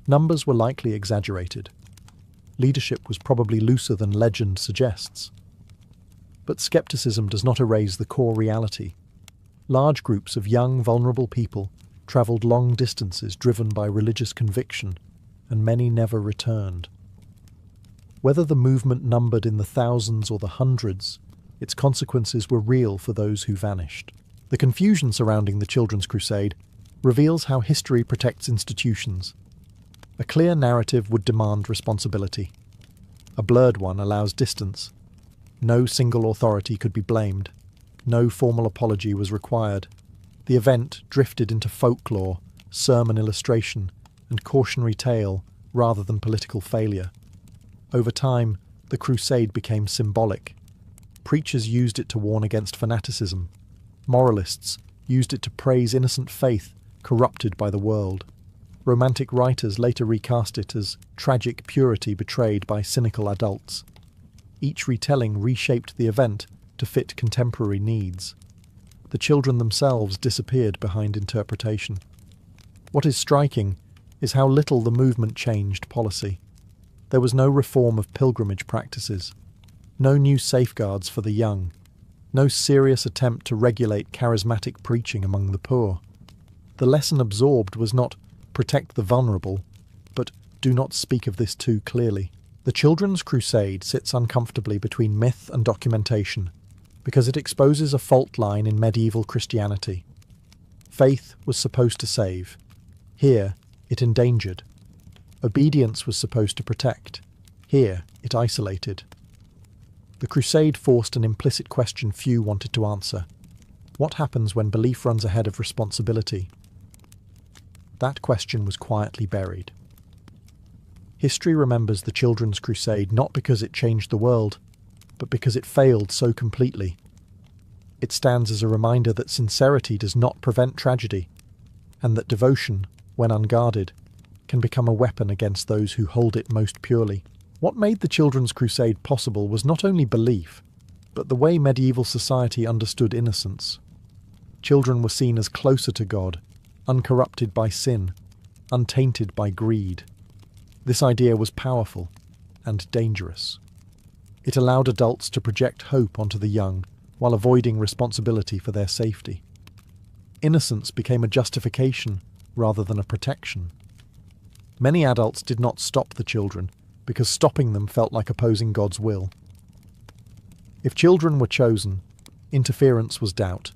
Numbers were likely exaggerated. Leadership was probably looser than legend suggests. But skepticism does not erase the core reality. Large groups of young, vulnerable people travelled long distances driven by religious conviction, and many never returned. Whether the movement numbered in the thousands or the hundreds, its consequences were real for those who vanished. The confusion surrounding the Children's Crusade reveals how history protects institutions. A clear narrative would demand responsibility. A blurred one allows distance. No single authority could be blamed. No formal apology was required. The event drifted into folklore, sermon illustration, and cautionary tale rather than political failure. Over time, the crusade became symbolic. Preachers used it to warn against fanaticism. Moralists used it to praise innocent faith corrupted by the world. Romantic writers later recast it as tragic purity betrayed by cynical adults. Each retelling reshaped the event to fit contemporary needs. The children themselves disappeared behind interpretation. What is striking is how little the movement changed policy. There was no reform of pilgrimage practices, no new safeguards for the young, no serious attempt to regulate charismatic preaching among the poor. The lesson absorbed was not protect the vulnerable, but do not speak of this too clearly. The Children's Crusade sits uncomfortably between myth and documentation because it exposes a fault line in medieval Christianity. Faith was supposed to save. Here, it endangered. Obedience was supposed to protect. Here, it isolated. The crusade forced an implicit question few wanted to answer. What happens when belief runs ahead of responsibility? That question was quietly buried. History remembers the Children's Crusade not because it changed the world, but because it failed so completely. It stands as a reminder that sincerity does not prevent tragedy, and that devotion, when unguarded, can become a weapon against those who hold it most purely. What made the Children's Crusade possible was not only belief, but the way medieval society understood innocence. Children were seen as closer to God, uncorrupted by sin, untainted by greed. This idea was powerful and dangerous. It allowed adults to project hope onto the young while avoiding responsibility for their safety. Innocence became a justification rather than a protection. Many adults did not stop the children because stopping them felt like opposing God's will. If children were chosen, interference was doubt.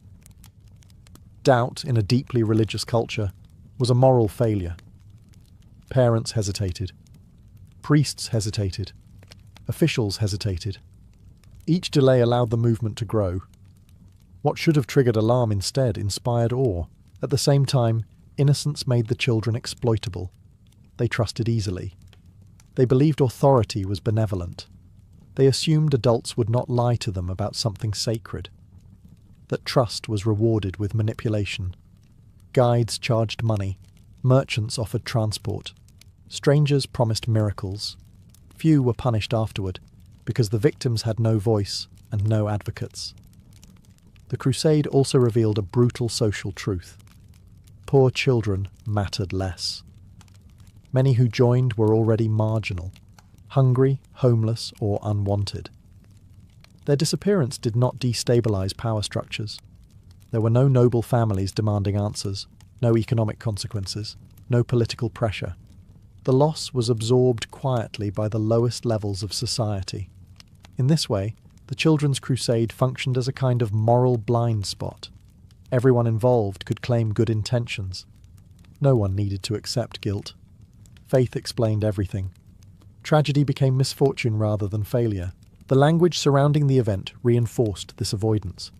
Doubt, in a deeply religious culture, was a moral failure. Parents hesitated. Priests hesitated. Officials hesitated. Each delay allowed the movement to grow. What should have triggered alarm instead inspired awe. At the same time, innocence made the children exploitable. They trusted easily. They believed authority was benevolent. They assumed adults would not lie to them about something sacred. That trust was rewarded with manipulation. Guides charged money. Merchants offered transport. Strangers promised miracles. Few were punished afterward, because the victims had no voice and no advocates. The crusade also revealed a brutal social truth. Poor children mattered less. Many who joined were already marginal, hungry, homeless, or unwanted. Their disappearance did not destabilize power structures. There were no noble families demanding answers, no economic consequences, no political pressure. The loss was absorbed quietly by the lowest levels of society. In this way, the Children's Crusade functioned as a kind of moral blind spot. Everyone involved could claim good intentions. No one needed to accept guilt. Faith explained everything. Tragedy became misfortune rather than failure. The language surrounding the event reinforced this avoidance.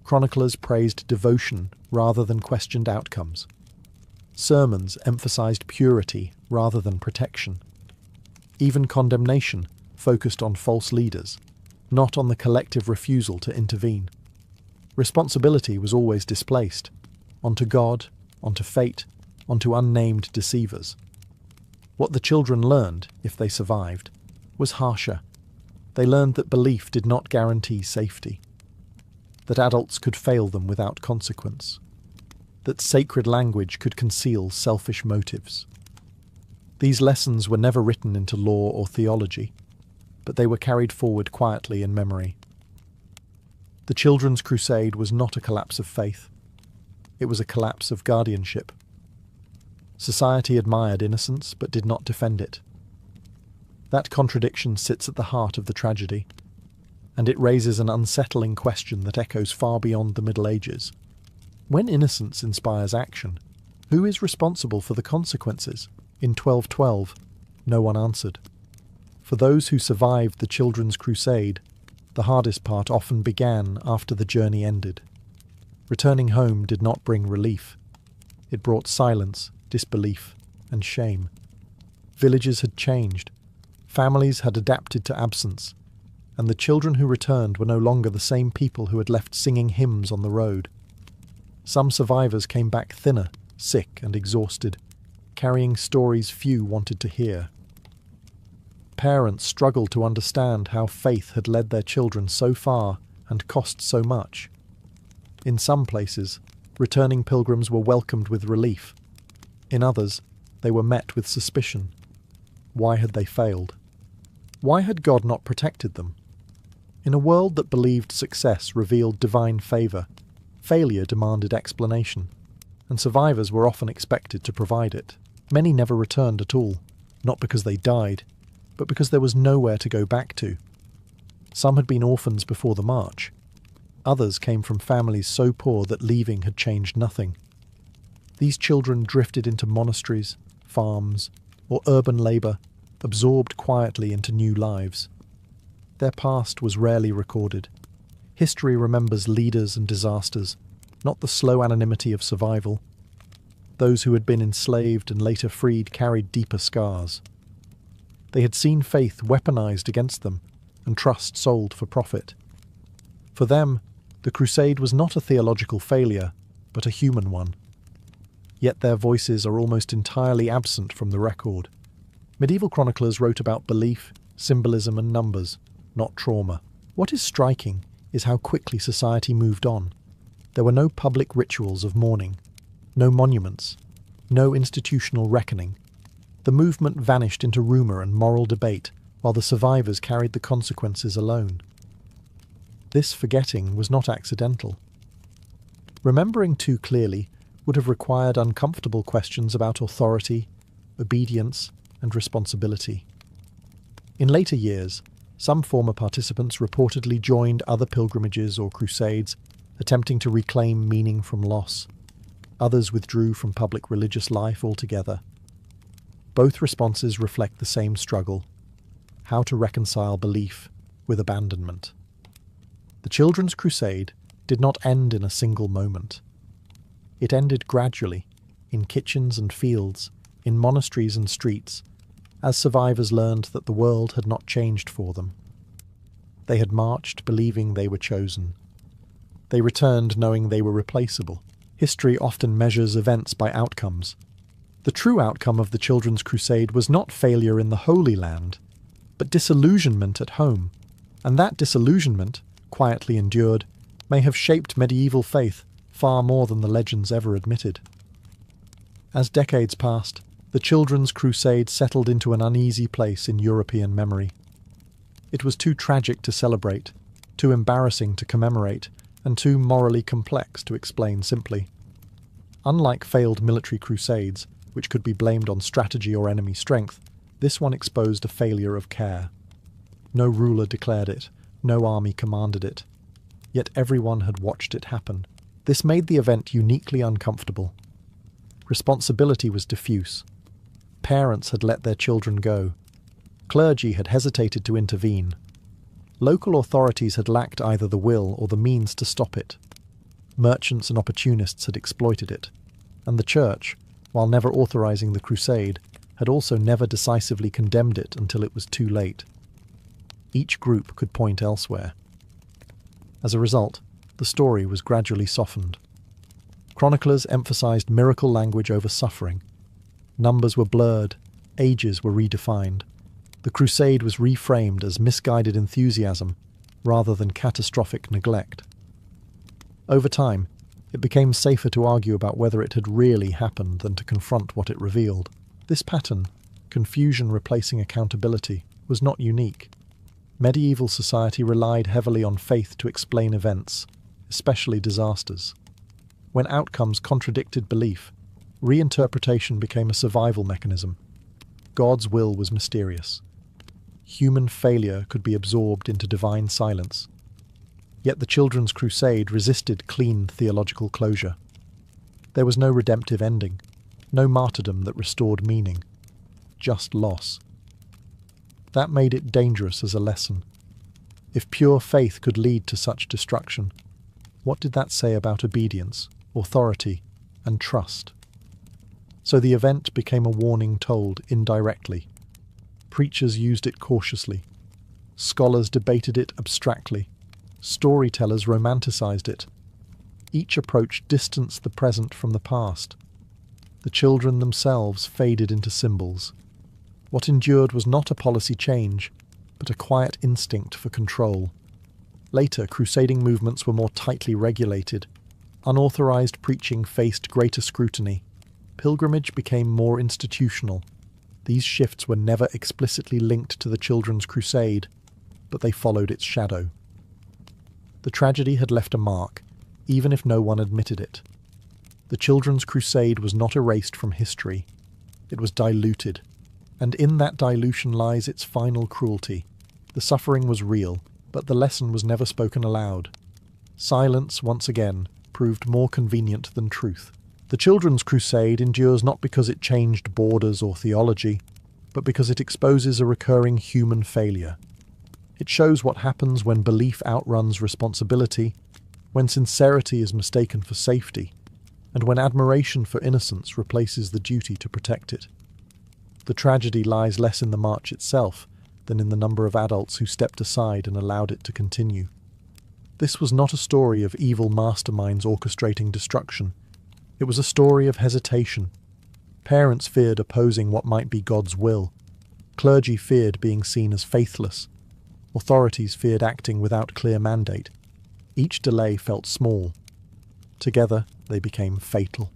Chroniclers praised devotion rather than questioned outcomes. Sermons emphasized purity rather than protection. Even condemnation focused on false leaders, not on the collective refusal to intervene. Responsibility was always displaced, onto God, onto fate, onto unnamed deceivers. What the children learned, if they survived, was harsher. They learned that belief did not guarantee safety, that adults could fail them without consequence, that sacred language could conceal selfish motives. These lessons were never written into law or theology, but they were carried forward quietly in memory. The Children's Crusade was not a collapse of faith. It was a collapse of guardianship. Society admired innocence but did not defend it. That contradiction sits at the heart of the tragedy, and it raises an unsettling question that echoes far beyond the Middle Ages. When innocence inspires action, who is responsible for the consequences? In 1212, no one answered. For those who survived the Children's Crusade, the hardest part often began after the journey ended. Returning home did not bring relief. It brought silence, disbelief, and shame. Villages had changed. Families had adapted to absence, and the children who returned were no longer the same people who had left singing hymns on the road. Some survivors came back thinner, sick and exhausted, carrying stories few wanted to hear. Parents struggled to understand how faith had led their children so far and cost so much. In some places, returning pilgrims were welcomed with relief. In others, they were met with suspicion. Why had they failed? Why had God not protected them? In a world that believed success revealed divine favour, failure demanded explanation, and survivors were often expected to provide it. Many never returned at all, not because they died, but because there was nowhere to go back to. Some had been orphans before the march. Others came from families so poor that leaving had changed nothing. These children drifted into monasteries, farms, or urban labour, absorbed quietly into new lives. Their past was rarely recorded. History remembers leaders and disasters, not the slow anonymity of survival. Those who had been enslaved and later freed carried deeper scars. They had seen faith weaponized against them and trust sold for profit. For them, the crusade was not a theological failure, but a human one. Yet their voices are almost entirely absent from the record. Medieval chroniclers wrote about belief, symbolism and numbers, not trauma. What is striking is how quickly society moved on. There were no public rituals of mourning, no monuments, no institutional reckoning. The movement vanished into rumour and moral debate, while the survivors carried the consequences alone. This forgetting was not accidental. Remembering too clearly would have required uncomfortable questions about authority, obedience, and responsibility. In later years, some former participants reportedly joined other pilgrimages or crusades, attempting to reclaim meaning from loss. Others withdrew from public religious life altogether. Both responses reflect the same struggle: how to reconcile belief with abandonment. The Children's Crusade did not end in a single moment. It ended gradually, in kitchens and fields, in monasteries and streets, as survivors learned that the world had not changed for them. They had marched believing they were chosen. They returned knowing they were replaceable. History often measures events by outcomes. The true outcome of the Children's Crusade was not failure in the Holy Land, but disillusionment at home, and that disillusionment, quietly endured, may have shaped medieval faith far more than the legends ever admitted. As decades passed, the Children's Crusade settled into an uneasy place in European memory. It was too tragic to celebrate, too embarrassing to commemorate, and too morally complex to explain simply. Unlike failed military crusades, which could be blamed on strategy or enemy strength, this one exposed a failure of care. No ruler declared it, no army commanded it. Yet everyone had watched it happen. This made the event uniquely uncomfortable. Responsibility was diffuse. Parents had let their children go. Clergy had hesitated to intervene. Local authorities had lacked either the will or the means to stop it. Merchants and opportunists had exploited it. And the Church, while never authorizing the crusade, had also never decisively condemned it until it was too late. Each group could point elsewhere. As a result, the story was gradually softened. Chroniclers emphasized miracle language over suffering. Numbers were blurred, ages were redefined. The crusade was reframed as misguided enthusiasm rather than catastrophic neglect. Over time, it became safer to argue about whether it had really happened than to confront what it revealed. This pattern, confusion replacing accountability, was not unique. Medieval society relied heavily on faith to explain events, especially disasters. When outcomes contradicted belief, reinterpretation became a survival mechanism. God's will was mysterious. Human failure could be absorbed into divine silence. Yet the Children's Crusade resisted clean theological closure. There was no redemptive ending, no martyrdom that restored meaning, just loss. That made it dangerous as a lesson. If pure faith could lead to such destruction, what did that say about obedience, authority, and trust? So the event became a warning told indirectly. Preachers used it cautiously. Scholars debated it abstractly. Storytellers romanticized it. Each approach distanced the present from the past. The children themselves faded into symbols. What endured was not a policy change, but a quiet instinct for control. Later, crusading movements were more tightly regulated. Unauthorized preaching faced greater scrutiny. Pilgrimage became more institutional. These shifts were never explicitly linked to the Children's Crusade, but they followed its shadow. The tragedy had left a mark, even if no one admitted it. The Children's Crusade was not erased from history. It was diluted, and in that dilution lies its final cruelty. The suffering was real, but the lesson was never spoken aloud. Silence, once again, proved more convenient than truth. The Children's Crusade endures not because it changed borders or theology, but because it exposes a recurring human failure. It shows what happens when belief outruns responsibility, when sincerity is mistaken for safety, and when admiration for innocence replaces the duty to protect it. The tragedy lies less in the march itself than in the number of adults who stepped aside and allowed it to continue. This was not a story of evil masterminds orchestrating destruction. It was a story of hesitation. Parents feared opposing what might be God's will. Clergy feared being seen as faithless. Authorities feared acting without clear mandate. Each delay felt small. Together, they became fatal.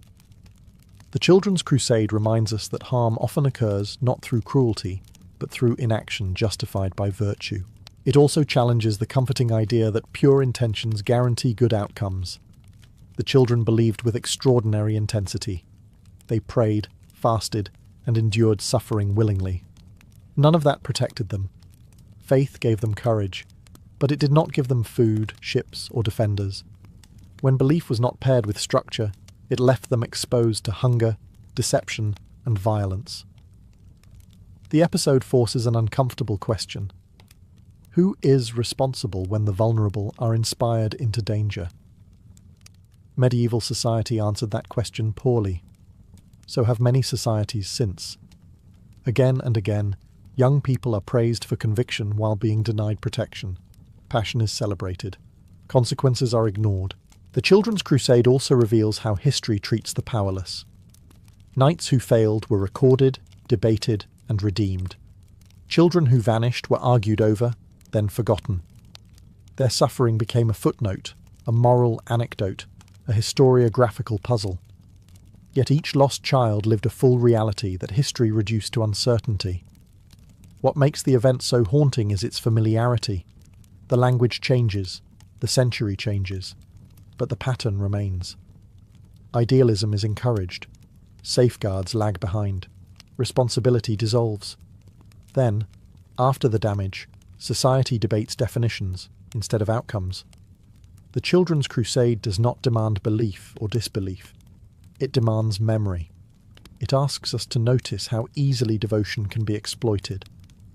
The Children's Crusade reminds us that harm often occurs not through cruelty, but through inaction justified by virtue. It also challenges the comforting idea that pure intentions guarantee good outcomes. The children believed with extraordinary intensity. They prayed, fasted, and endured suffering willingly. None of that protected them. Faith gave them courage, but it did not give them food, ships, or defenders. When belief was not paired with structure, it left them exposed to hunger, deception, and violence. The episode forces an uncomfortable question. Who is responsible when the vulnerable are inspired into danger? Medieval society answered that question poorly. So have many societies since. Again and again, young people are praised for conviction while being denied protection. Passion is celebrated. Consequences are ignored. The Children's Crusade also reveals how history treats the powerless. Knights who failed were recorded, debated, and redeemed. Children who vanished were argued over, then forgotten. Their suffering became a footnote, a moral anecdote, a historiographical puzzle. Yet each lost child lived a full reality that history reduced to uncertainty. What makes the event so haunting is its familiarity. The language changes, the century changes, but the pattern remains. Idealism is encouraged. Safeguards lag behind. Responsibility dissolves. Then, after the damage, society debates definitions instead of outcomes. The Children's Crusade does not demand belief or disbelief. It demands memory. It asks us to notice how easily devotion can be exploited,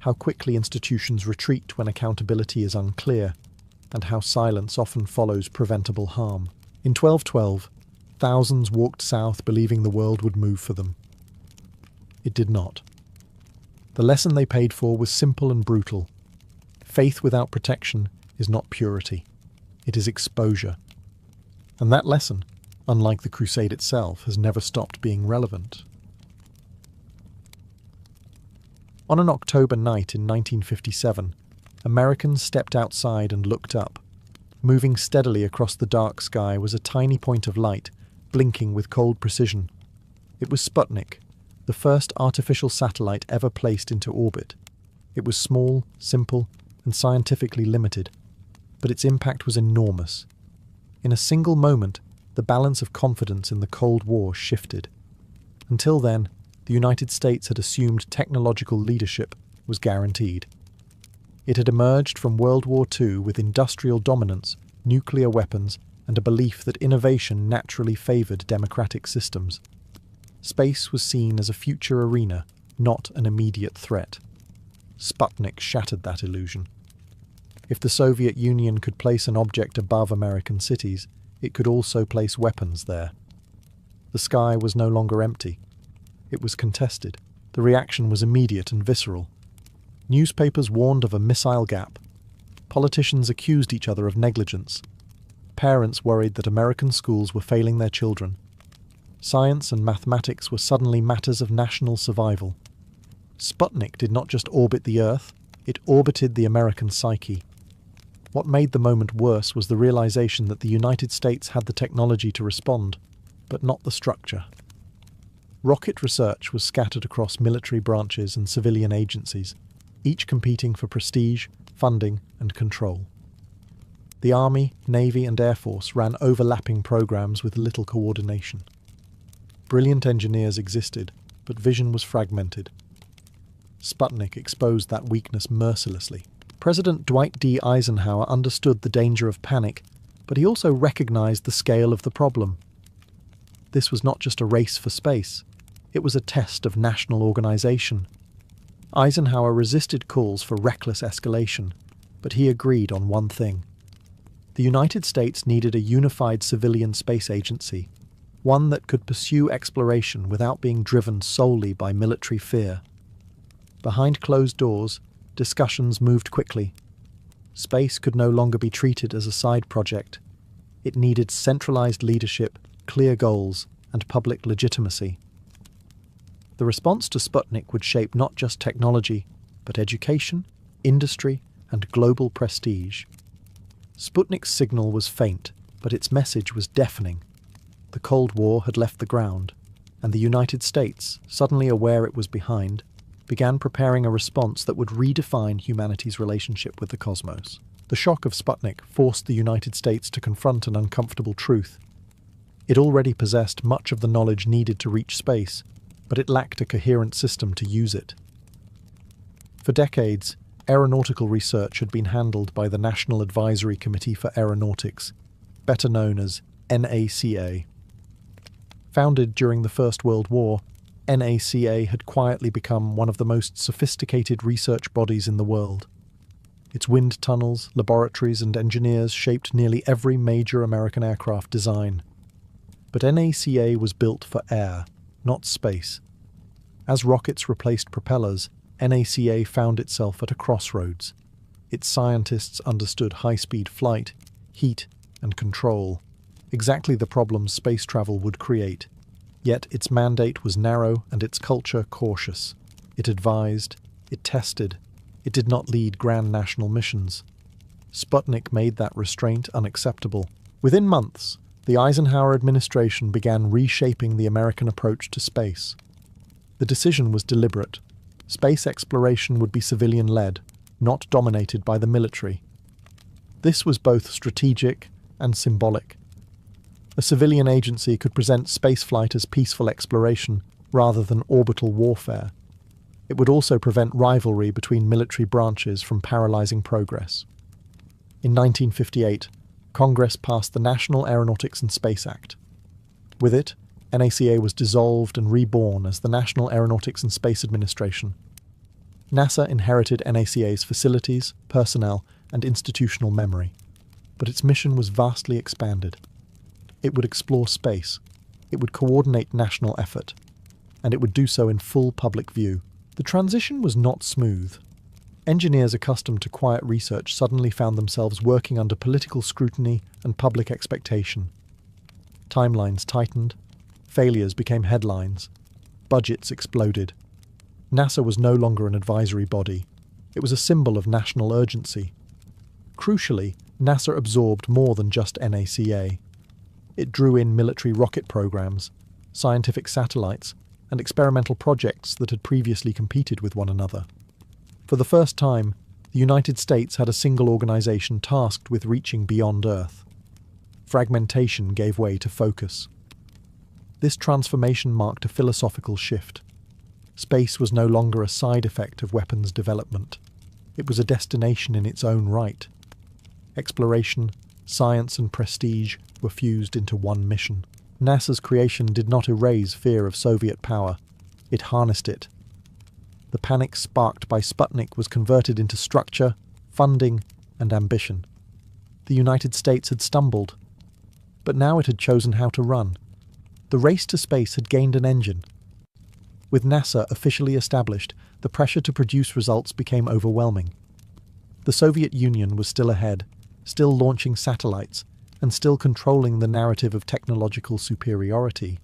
how quickly institutions retreat when accountability is unclear, and how silence often follows preventable harm. In 1212, thousands walked south believing the world would move for them. It did not. The lesson they paid for was simple and brutal. Faith without protection is not purity. It is exposure. And that lesson, unlike the crusade itself, has never stopped being relevant. On an October night in 1957, Americans stepped outside and looked up. Moving steadily across the dark sky was a tiny point of light, blinking with cold precision. It was Sputnik, the first artificial satellite ever placed into orbit. It was small, simple, and scientifically limited, but its impact was enormous. In a single moment, the balance of confidence in the Cold War shifted. Until then, the United States had assumed technological leadership was guaranteed. It had emerged from World War II with industrial dominance, nuclear weapons, and a belief that innovation naturally favoured democratic systems. Space was seen as a future arena, not an immediate threat. Sputnik shattered that illusion. If the Soviet Union could place an object above American cities, it could also place weapons there. The sky was no longer empty. It was contested. The reaction was immediate and visceral. Newspapers warned of a missile gap. Politicians accused each other of negligence. Parents worried that American schools were failing their children. Science and mathematics were suddenly matters of national survival. Sputnik did not just orbit the Earth, it orbited the American psyche. What made the moment worse was the realization that the United States had the technology to respond, but not the structure. Rocket research was scattered across military branches and civilian agencies, each competing for prestige, funding, and control. The Army, Navy, and Air Force ran overlapping programs with little coordination. Brilliant engineers existed, but vision was fragmented. Sputnik exposed that weakness mercilessly. President Dwight D. Eisenhower understood the danger of panic, but he also recognized the scale of the problem. This was not just a race for space, it was a test of national organization. Eisenhower resisted calls for reckless escalation, but he agreed on one thing. The United States needed a unified civilian space agency, one that could pursue exploration without being driven solely by military fear. Behind closed doors, discussions moved quickly. Space could no longer be treated as a side project. It needed centralized leadership, clear goals, and public legitimacy. The response to Sputnik would shape not just technology, but education, industry, and global prestige. Sputnik's signal was faint, but its message was deafening. The Cold War had left the ground. and the United States, suddenly aware it was behind, began preparing a response that would redefine humanity's relationship with the cosmos. The shock of Sputnik forced the United States to confront an uncomfortable truth. It already possessed much of the knowledge needed to reach space, but it lacked a coherent system to use it. For decades, aeronautical research had been handled by the National Advisory Committee for Aeronautics, better known as NACA. Founded during the First World War, NACA had quietly become one of the most sophisticated research bodies in the world. Its wind tunnels, laboratories, and engineers shaped nearly every major American aircraft design. But NACA was built for air, not space. As rockets replaced propellers, NACA found itself at a crossroads. Its scientists understood high-speed flight, heat, and control, exactly the problems space travel would create. Yet its mandate was narrow and its culture cautious. It advised, it tested, it did not lead grand national missions. Sputnik made that restraint unacceptable. Within months, the Eisenhower administration began reshaping the American approach to space. The decision was deliberate. Space exploration would be civilian-led, not dominated by the military. This was both strategic and symbolic. A civilian agency could present spaceflight as peaceful exploration rather than orbital warfare. It would also prevent rivalry between military branches from paralyzing progress. In 1958, Congress passed the National Aeronautics and Space Act. With it, NACA was dissolved and reborn as the National Aeronautics and Space Administration. NASA inherited NACA's facilities, personnel, and institutional memory, but its mission was vastly expanded. It would explore space, it would coordinate national effort, and it would do so in full public view. The transition was not smooth. Engineers accustomed to quiet research suddenly found themselves working under political scrutiny and public expectation. Timelines tightened, failures became headlines, budgets exploded. NASA was no longer an advisory body. It was a symbol of national urgency. Crucially, NASA absorbed more than just NACA. It drew in military rocket programs, scientific satellites, and experimental projects that had previously competed with one another. For the first time, the United States had a single organization tasked with reaching beyond Earth. Fragmentation gave way to focus. This transformation marked a philosophical shift. Space was no longer a side effect of weapons development. It was a destination in its own right. Exploration, science, and prestige were fused into one mission. NASA's creation did not erase fear of Soviet power. It harnessed it. The panic sparked by Sputnik was converted into structure, funding, and ambition. The United States had stumbled, but now it had chosen how to run. The race to space had gained an engine. With NASA officially established, the pressure to produce results became overwhelming. The Soviet Union was still ahead, still launching satellites, and still controlling the narrative of technological superiority.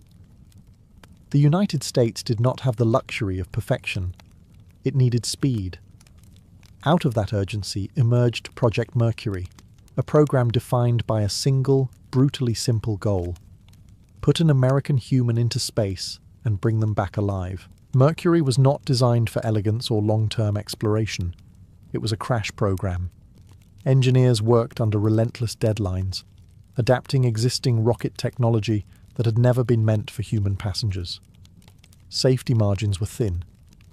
The United States did not have the luxury of perfection. It needed speed. Out of that urgency emerged Project Mercury, a program defined by a single, brutally simple goal: put an American human into space and bring them back alive. Mercury was not designed for elegance or long-term exploration. It was a crash program. Engineers worked under relentless deadlines, adapting existing rocket technology that had never been meant for human passengers. Safety margins were thin.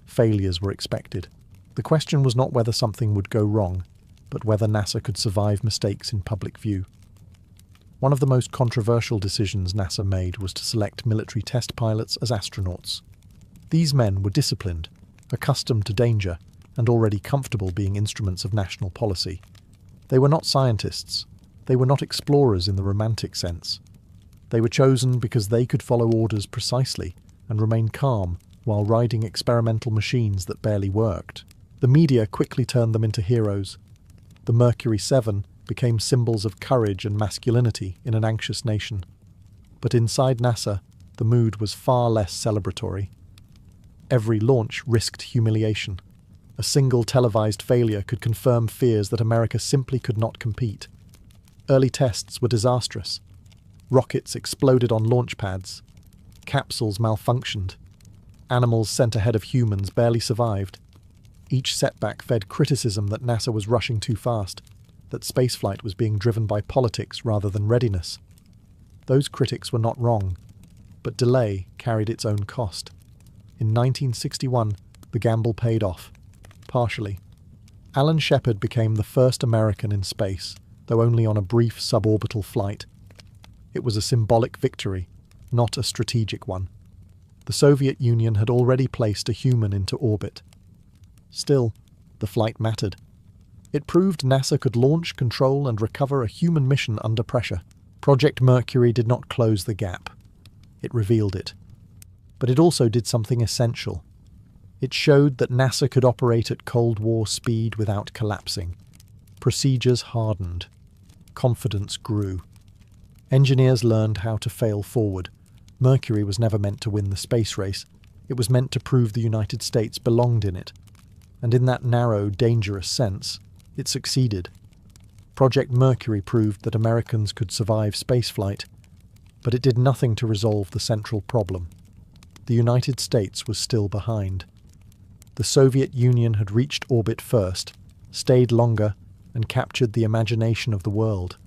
Failures were expected. The question was not whether something would go wrong, but whether NASA could survive mistakes in public view. One of the most controversial decisions NASA made was to select military test pilots as astronauts. These men were disciplined, accustomed to danger, and already comfortable being instruments of national policy. They were not scientists. They were not explorers in the romantic sense. They were chosen because they could follow orders precisely and remain calm while riding experimental machines that barely worked. The media quickly turned them into heroes. The Mercury 7 became symbols of courage and masculinity in an anxious nation. But inside NASA, the mood was far less celebratory. Every launch risked humiliation. A single televised failure could confirm fears that America simply could not compete. Early tests were disastrous. Rockets exploded on launch pads. Capsules malfunctioned. Animals sent ahead of humans barely survived. Each setback fed criticism that NASA was rushing too fast, that spaceflight was being driven by politics rather than readiness. Those critics were not wrong, but delay carried its own cost. In 1961, the gamble paid off, partially. Alan Shepard became the first American in space, though only on a brief suborbital flight. It was a symbolic victory, not a strategic one. The Soviet Union had already placed a human into orbit. Still, the flight mattered. It proved NASA could launch, control, and recover a human mission under pressure. Project Mercury did not close the gap. It revealed it. But it also did something essential. It showed that NASA could operate at Cold War speed without collapsing. Procedures hardened. Confidence grew. Engineers learned how to fail forward. Mercury was never meant to win the space race. It was meant to prove the United States belonged in it. And in that narrow, dangerous sense, it succeeded. Project Mercury proved that Americans could survive spaceflight, but it did nothing to resolve the central problem. The United States was still behind. The Soviet Union had reached orbit first, stayed longer, and captured the imagination of the world.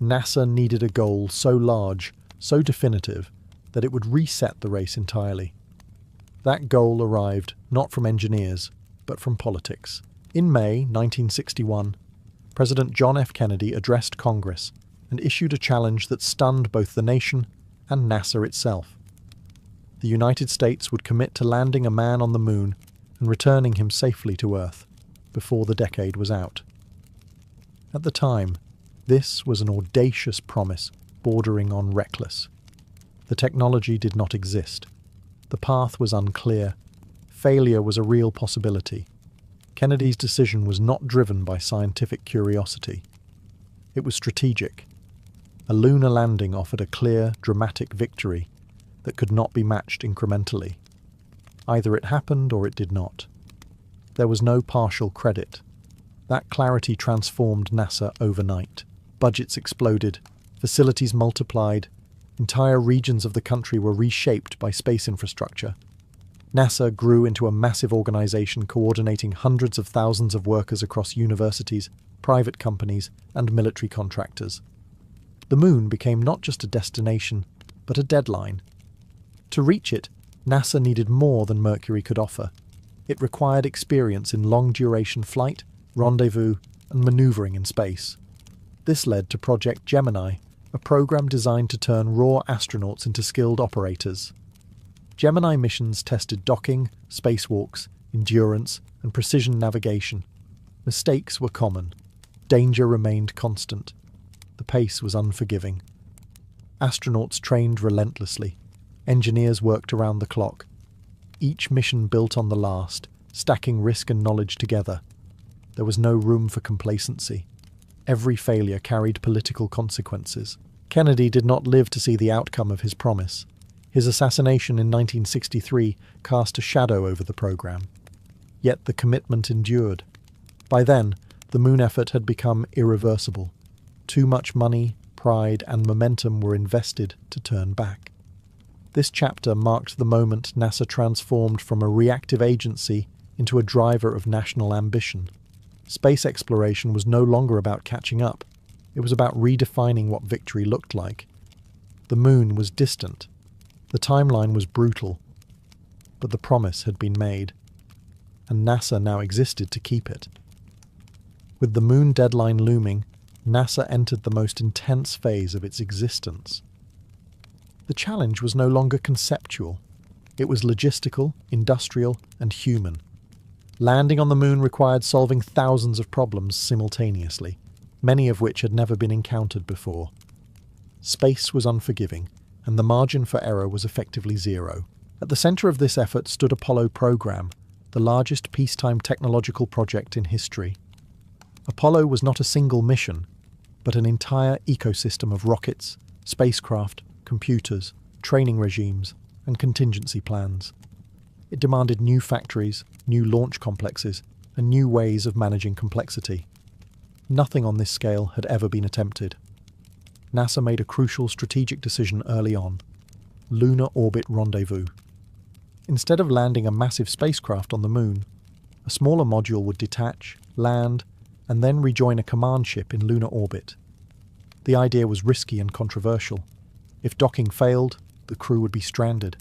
NASA needed a goal so large, so definitive, that it would reset the race entirely. That goal arrived not from engineers, but from politics. In May 1961, President John F. Kennedy addressed Congress and issued a challenge that stunned both the nation and NASA itself. The United States would commit to landing a man on the moon and returning him safely to Earth before the decade was out. At the time, this was an audacious promise bordering on reckless. The technology did not exist. The path was unclear. Failure was a real possibility. Kennedy's decision was not driven by scientific curiosity. It was strategic. A lunar landing offered a clear, dramatic victory that could not be matched incrementally. Either it happened or it did not. There was no partial credit. That clarity transformed NASA overnight. Budgets exploded, facilities multiplied, entire regions of the country were reshaped by space infrastructure. NASA grew into a massive organization coordinating hundreds of thousands of workers across universities, private companies, and military contractors. The moon became not just a destination, but a deadline. To reach it, NASA needed more than Mercury could offer. It required experience in long-duration flight, rendezvous, and maneuvering in space. This led to Project Gemini, a program designed to turn raw astronauts into skilled operators. Gemini missions tested docking, spacewalks, endurance, and precision navigation. Mistakes were common. Danger remained constant. The pace was unforgiving. Astronauts trained relentlessly. Engineers worked around the clock. Each mission built on the last, stacking risk and knowledge together. There was no room for complacency. Every failure carried political consequences. Kennedy did not live to see the outcome of his promise. His assassination in 1963 cast a shadow over the program. Yet the commitment endured. By then, the moon effort had become irreversible. Too much money, pride, and momentum were invested to turn back. This chapter marked the moment NASA transformed from a reactive agency into a driver of national ambition. Space exploration was no longer about catching up. It was about redefining what victory looked like. The moon was distant. The timeline was brutal, but the promise had been made, and NASA now existed to keep it. With the moon deadline looming, NASA entered the most intense phase of its existence. The challenge was no longer conceptual. It was logistical, industrial, and human. Landing on the moon required solving thousands of problems simultaneously, many of which had never been encountered before. Space was unforgiving, and the margin for error was effectively zero. At the center of this effort stood Apollo program, the largest peacetime technological project in history. Apollo was not a single mission, but an entire ecosystem of rockets, spacecraft, computers, training regimes, and contingency plans. It demanded new factories, new launch complexes, and new ways of managing complexity. Nothing on this scale had ever been attempted. NASA made a crucial strategic decision early on. Lunar Orbit Rendezvous. Instead of landing a massive spacecraft on the Moon, a smaller module would detach, land, and then rejoin a command ship in lunar orbit. The idea was risky and controversial. If docking failed, the crew would be stranded.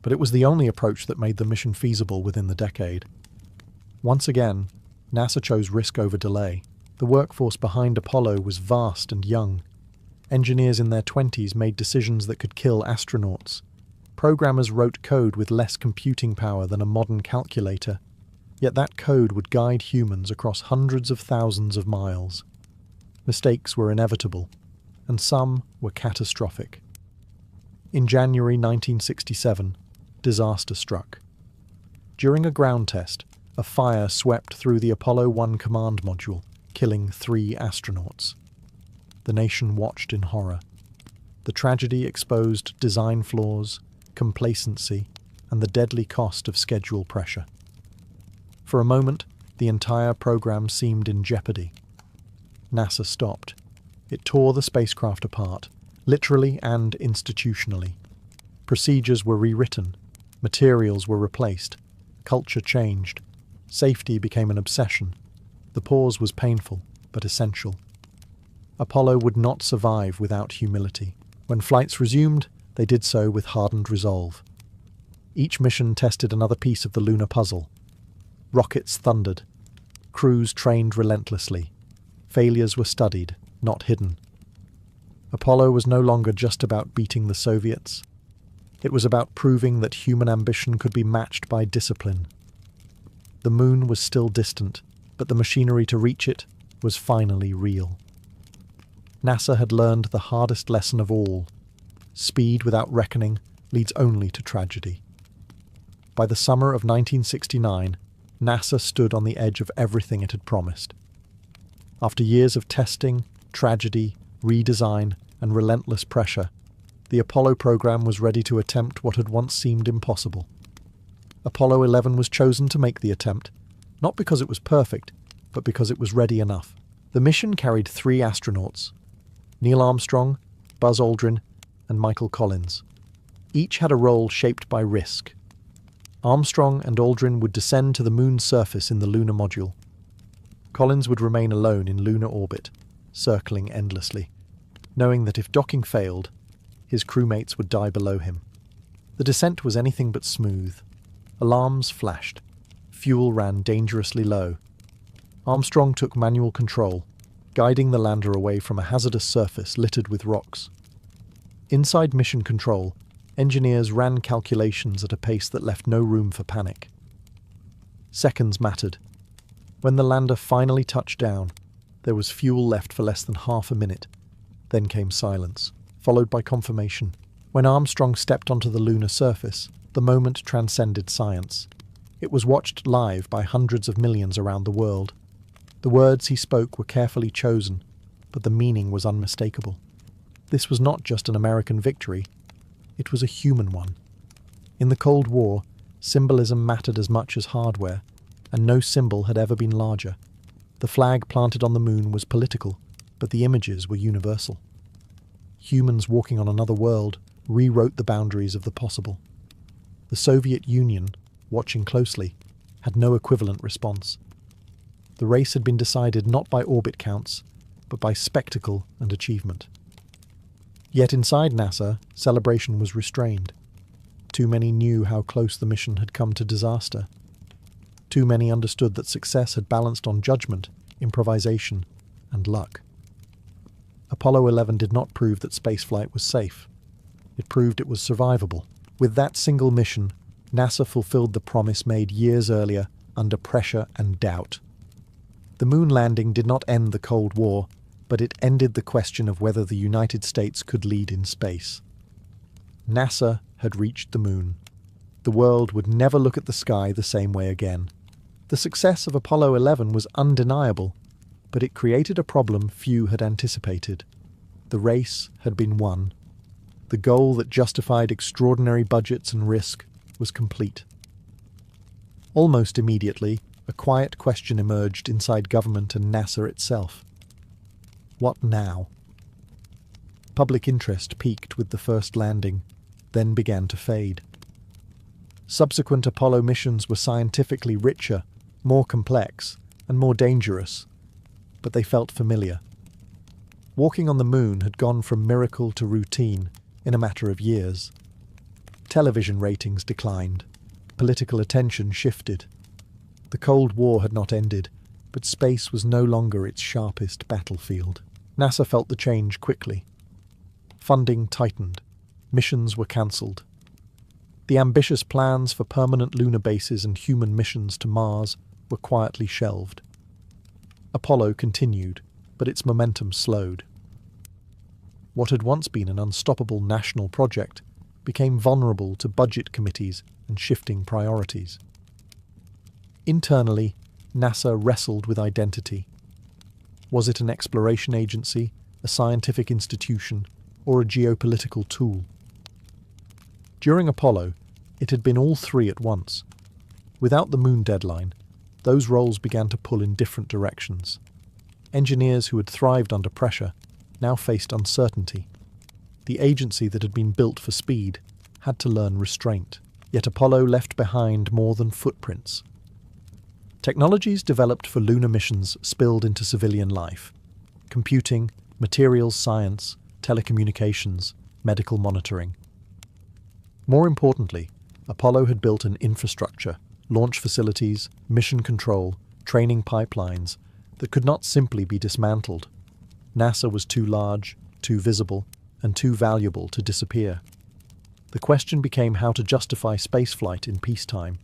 But it was the only approach that made the mission feasible within the decade. Once again, NASA chose risk over delay. The workforce behind Apollo was vast and young. Engineers in their 20s made decisions that could kill astronauts. Programmers wrote code with less computing power than a modern calculator, yet that code would guide humans across hundreds of thousands of miles. Mistakes were inevitable, and some were catastrophic. In January 1967, disaster struck. During a ground test, a fire swept through the Apollo 1 command module, killing 3 astronauts. The nation watched in horror. The tragedy exposed design flaws, complacency, and the deadly cost of schedule pressure. For a moment, the entire program seemed in jeopardy. NASA stopped. It tore the spacecraft apart, literally and institutionally. Procedures were rewritten, materials were replaced, culture changed, safety became an obsession. The pause was painful, but essential. Apollo would not survive without humility. When flights resumed, they did so with hardened resolve. Each mission tested another piece of the lunar puzzle. Rockets thundered. Crews trained relentlessly. Failures were studied, not hidden. Apollo was no longer just about beating the Soviets. It was about proving that human ambition could be matched by discipline. The Moon was still distant, but the machinery to reach it was finally real. NASA had learned the hardest lesson of all. Speed without reckoning leads only to tragedy. By the summer of 1969, NASA stood on the edge of everything it had promised. After years of testing, tragedy, redesign, and relentless pressure, the Apollo program was ready to attempt what had once seemed impossible. Apollo 11 was chosen to make the attempt, not because it was perfect, but because it was ready enough. The mission carried 3 astronauts: Neil Armstrong, Buzz Aldrin, and Michael Collins. Each had a role shaped by risk. Armstrong and Aldrin would descend to the Moon's surface in the lunar module. Collins would remain alone in lunar orbit, circling endlessly, knowing that if docking failed, his crewmates would die below him. The descent was anything but smooth. Alarms flashed. Fuel ran dangerously low. Armstrong took manual control, guiding the lander away from a hazardous surface littered with rocks. Inside Mission Control, engineers ran calculations at a pace that left no room for panic. Seconds mattered. When the lander finally touched down, there was fuel left for less than half a minute. Then came silence, followed by confirmation. When Armstrong stepped onto the lunar surface, the moment transcended science. It was watched live by hundreds of millions around the world. The words he spoke were carefully chosen, but the meaning was unmistakable. This was not just an American victory, it was a human one. In the Cold War, symbolism mattered as much as hardware, and no symbol had ever been larger. The flag planted on the Moon was political, but the images were universal. Humans walking on another world rewrote the boundaries of the possible. The Soviet Union, watching closely, had no equivalent response. The race had been decided not by orbit counts, but by spectacle and achievement. Yet inside NASA, celebration was restrained. Too many knew how close the mission had come to disaster. Too many understood that success had balanced on judgment, improvisation, and luck. Apollo 11 did not prove that spaceflight was safe. It proved it was survivable. With that single mission, NASA fulfilled the promise made years earlier under pressure and doubt. The moon landing did not end the Cold War, but it ended the question of whether the United States could lead in space. NASA had reached the moon. The world would never look at the sky the same way again. The success of Apollo 11 was undeniable, but it created a problem few had anticipated. The race had been won. The goal that justified extraordinary budgets and risk was complete. Almost immediately, a quiet question emerged inside government and NASA itself. What now? Public interest peaked with the first landing. then began to fade. Subsequent Apollo missions were scientifically richer, more complex, and more dangerous, but they felt familiar. Walking on the moon had gone from miracle to routine in a matter of years. Television ratings declined. Political attention shifted. The Cold War had not ended, but space was no longer its sharpest battlefield. NASA felt the change quickly. Funding tightened. Missions were cancelled. The ambitious plans for permanent lunar bases and human missions to Mars were quietly shelved. Apollo continued, but its momentum slowed. What had once been an unstoppable national project became vulnerable to budget committees and shifting priorities. Internally, NASA wrestled with identity. Was it an exploration agency, a scientific institution, or a geopolitical tool? During Apollo, it had been all three at once. Without the moon deadline, those roles began to pull in different directions. Engineers who had thrived under pressure now faced uncertainty. The agency that had been built for speed had to learn restraint, yet Apollo left behind more than footprints. Technologies developed for lunar missions spilled into civilian life. Computing, materials science, telecommunications, medical monitoring. More importantly, Apollo had built an infrastructure, launch facilities, mission control, training pipelines that could not simply be dismantled. NASA was too large, too visible, and too valuable to disappear. The question became how to justify spaceflight in peacetime.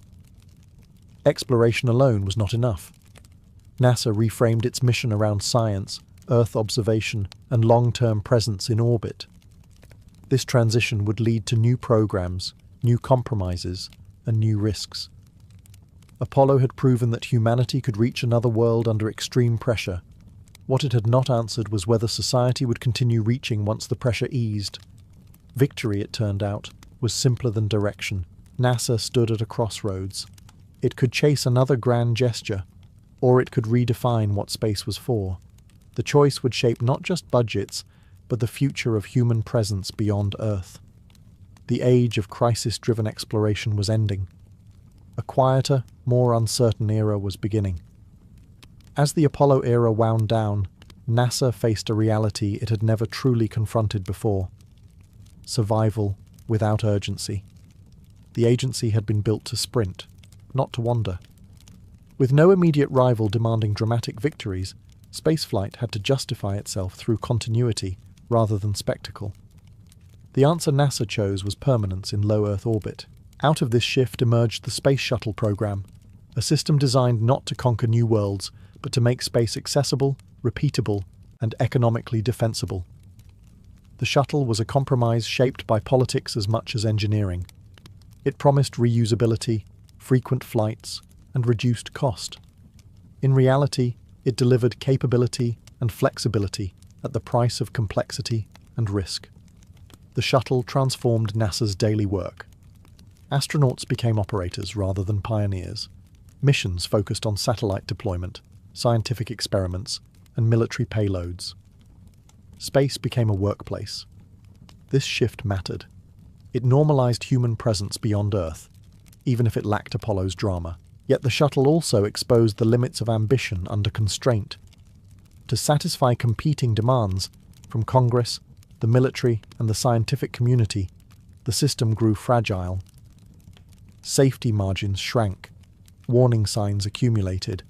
Exploration alone was not enough. NASA reframed its mission around science, Earth observation, and long-term presence in orbit. This transition would lead to new programs, new compromises, and new risks. Apollo had proven that humanity could reach another world under extreme pressure. What it had not answered was whether society would continue reaching once the pressure eased. Victory, it turned out, was simpler than direction. NASA stood at a crossroads. It could chase another grand gesture, or it could redefine what space was for. The choice would shape not just budgets, but the future of human presence beyond Earth. The age of crisis-driven exploration was ending. A quieter, more uncertain era was beginning. As the Apollo era wound down, NASA faced a reality it had never truly confronted before: survival without urgency. The agency had been built to sprint, not to wander. With no immediate rival demanding dramatic victories, spaceflight had to justify itself through continuity rather than spectacle. The answer NASA chose was permanence in low Earth orbit. Out of this shift emerged the Space Shuttle program, a system designed not to conquer new worlds, but to make space accessible, repeatable, and economically defensible. The shuttle was a compromise shaped by politics as much as engineering. It promised reusability, frequent flights, and reduced cost. In reality, it delivered capability and flexibility at the price of complexity and risk. The shuttle transformed NASA's daily work. Astronauts became operators rather than pioneers. Missions focused on satellite deployment, scientific experiments, and military payloads. Space became a workplace. This shift mattered. It normalized human presence beyond Earth, even if it lacked Apollo's drama. Yet the shuttle also exposed the limits of ambition under constraint. To satisfy competing demands from Congress, the military, and the scientific community, the system grew fragile. Safety margins shrank. Warning signs accumulated.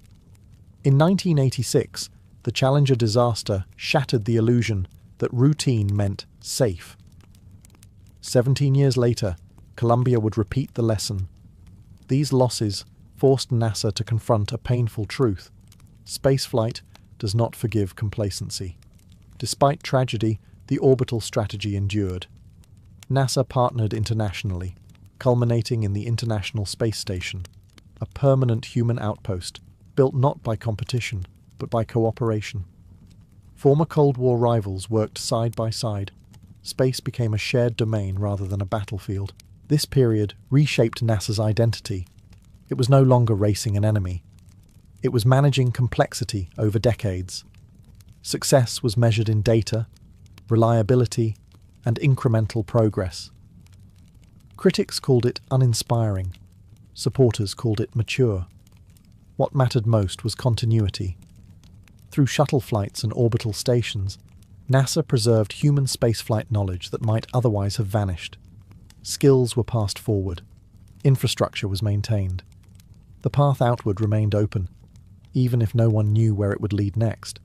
In 1986, the Challenger disaster shattered the illusion that routine meant safe. 17 years later, Columbia would repeat the lesson. These losses forced NASA to confront a painful truth: spaceflight does not forgive complacency. Despite tragedy, the orbital strategy endured. NASA partnered internationally, culminating in the International Space Station, a permanent human outpost built not by competition, but by cooperation. Former Cold War rivals worked side by side. Space became a shared domain rather than a battlefield. This period reshaped NASA's identity. It was no longer racing an enemy. It was managing complexity over decades. Success was measured in data, reliability, and incremental progress. Critics called it uninspiring. Supporters called it mature. What mattered most was continuity. Through shuttle flights and orbital stations, NASA preserved human spaceflight knowledge that might otherwise have vanished. Skills were passed forward. Infrastructure was maintained. The path outward remained open, even if no one knew where it would lead next.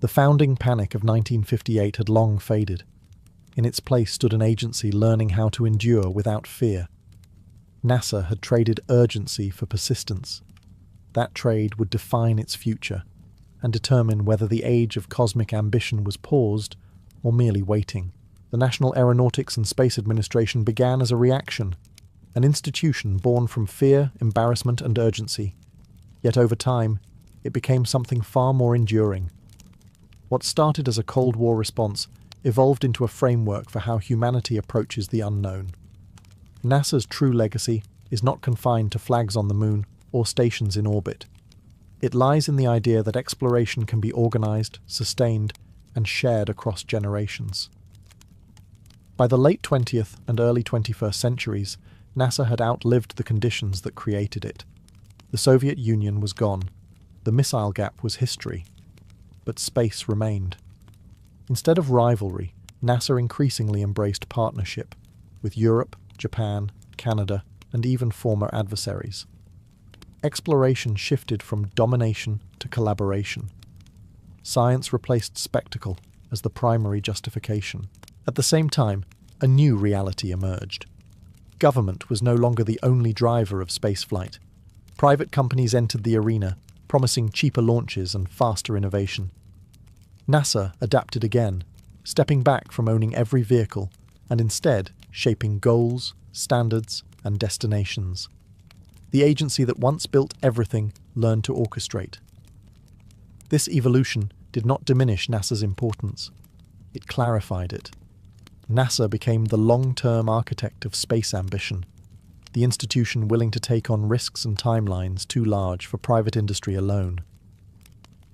The founding panic of 1958 had long faded. In its place stood an agency learning how to endure without fear. NASA had traded urgency for persistence. That trade would define its future and determine whether the age of cosmic ambition was paused or merely waiting. The National Aeronautics and Space Administration began as a reaction, an institution born from fear, embarrassment, and urgency. Yet over time, it became something far more enduring. What started as a Cold War response evolved into a framework for how humanity approaches the unknown. NASA's true legacy is not confined to flags on the moon or stations in orbit. It lies in the idea that exploration can be organized, sustained, and shared across generations. By the late 20th and early 21st centuries, NASA had outlived the conditions that created it. The Soviet Union was gone. The missile gap was history. But space remained. Instead of rivalry, NASA increasingly embraced partnership with Europe, Japan, Canada, and even former adversaries. Exploration shifted from domination to collaboration. Science replaced spectacle as the primary justification. At the same time, a new reality emerged. Government was no longer the only driver of spaceflight. Private companies entered the arena, promising cheaper launches and faster innovation. NASA adapted again, stepping back from owning every vehicle and instead shaping goals, standards, and destinations. The agency that once built everything learned to orchestrate. This evolution did not diminish NASA's importance. It clarified it. NASA became the long-term architect of space ambition, the institution willing to take on risks and timelines too large for private industry alone.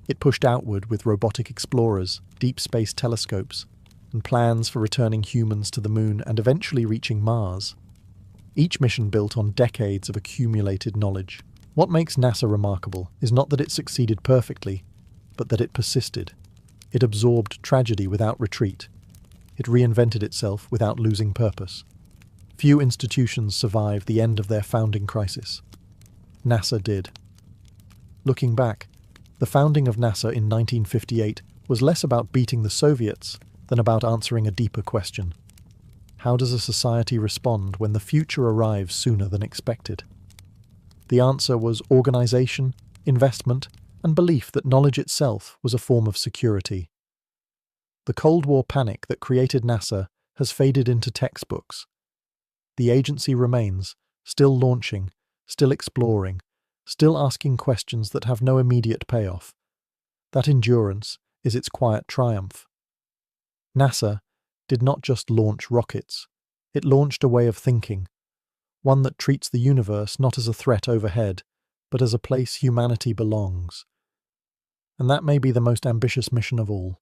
It pushed outward with robotic explorers, deep space telescopes, and plans for returning humans to the moon and eventually reaching Mars. Each mission built on decades of accumulated knowledge. What makes NASA remarkable is not that it succeeded perfectly, but that it persisted. It absorbed tragedy without retreat. It reinvented itself without losing purpose. Few institutions survive the end of their founding crisis. NASA did. Looking back, the founding of NASA in 1958 was less about beating the Soviets than about answering a deeper question. How does a society respond when the future arrives sooner than expected? The answer was organization, investment, and belief that knowledge itself was a form of security. The Cold War panic that created NASA has faded into textbooks. The agency remains, still launching, still exploring, still asking questions that have no immediate payoff. That endurance is its quiet triumph. NASA did not just launch rockets. It launched a way of thinking, one that treats the universe not as a threat overhead, but as a place humanity belongs. And that may be the most ambitious mission of all.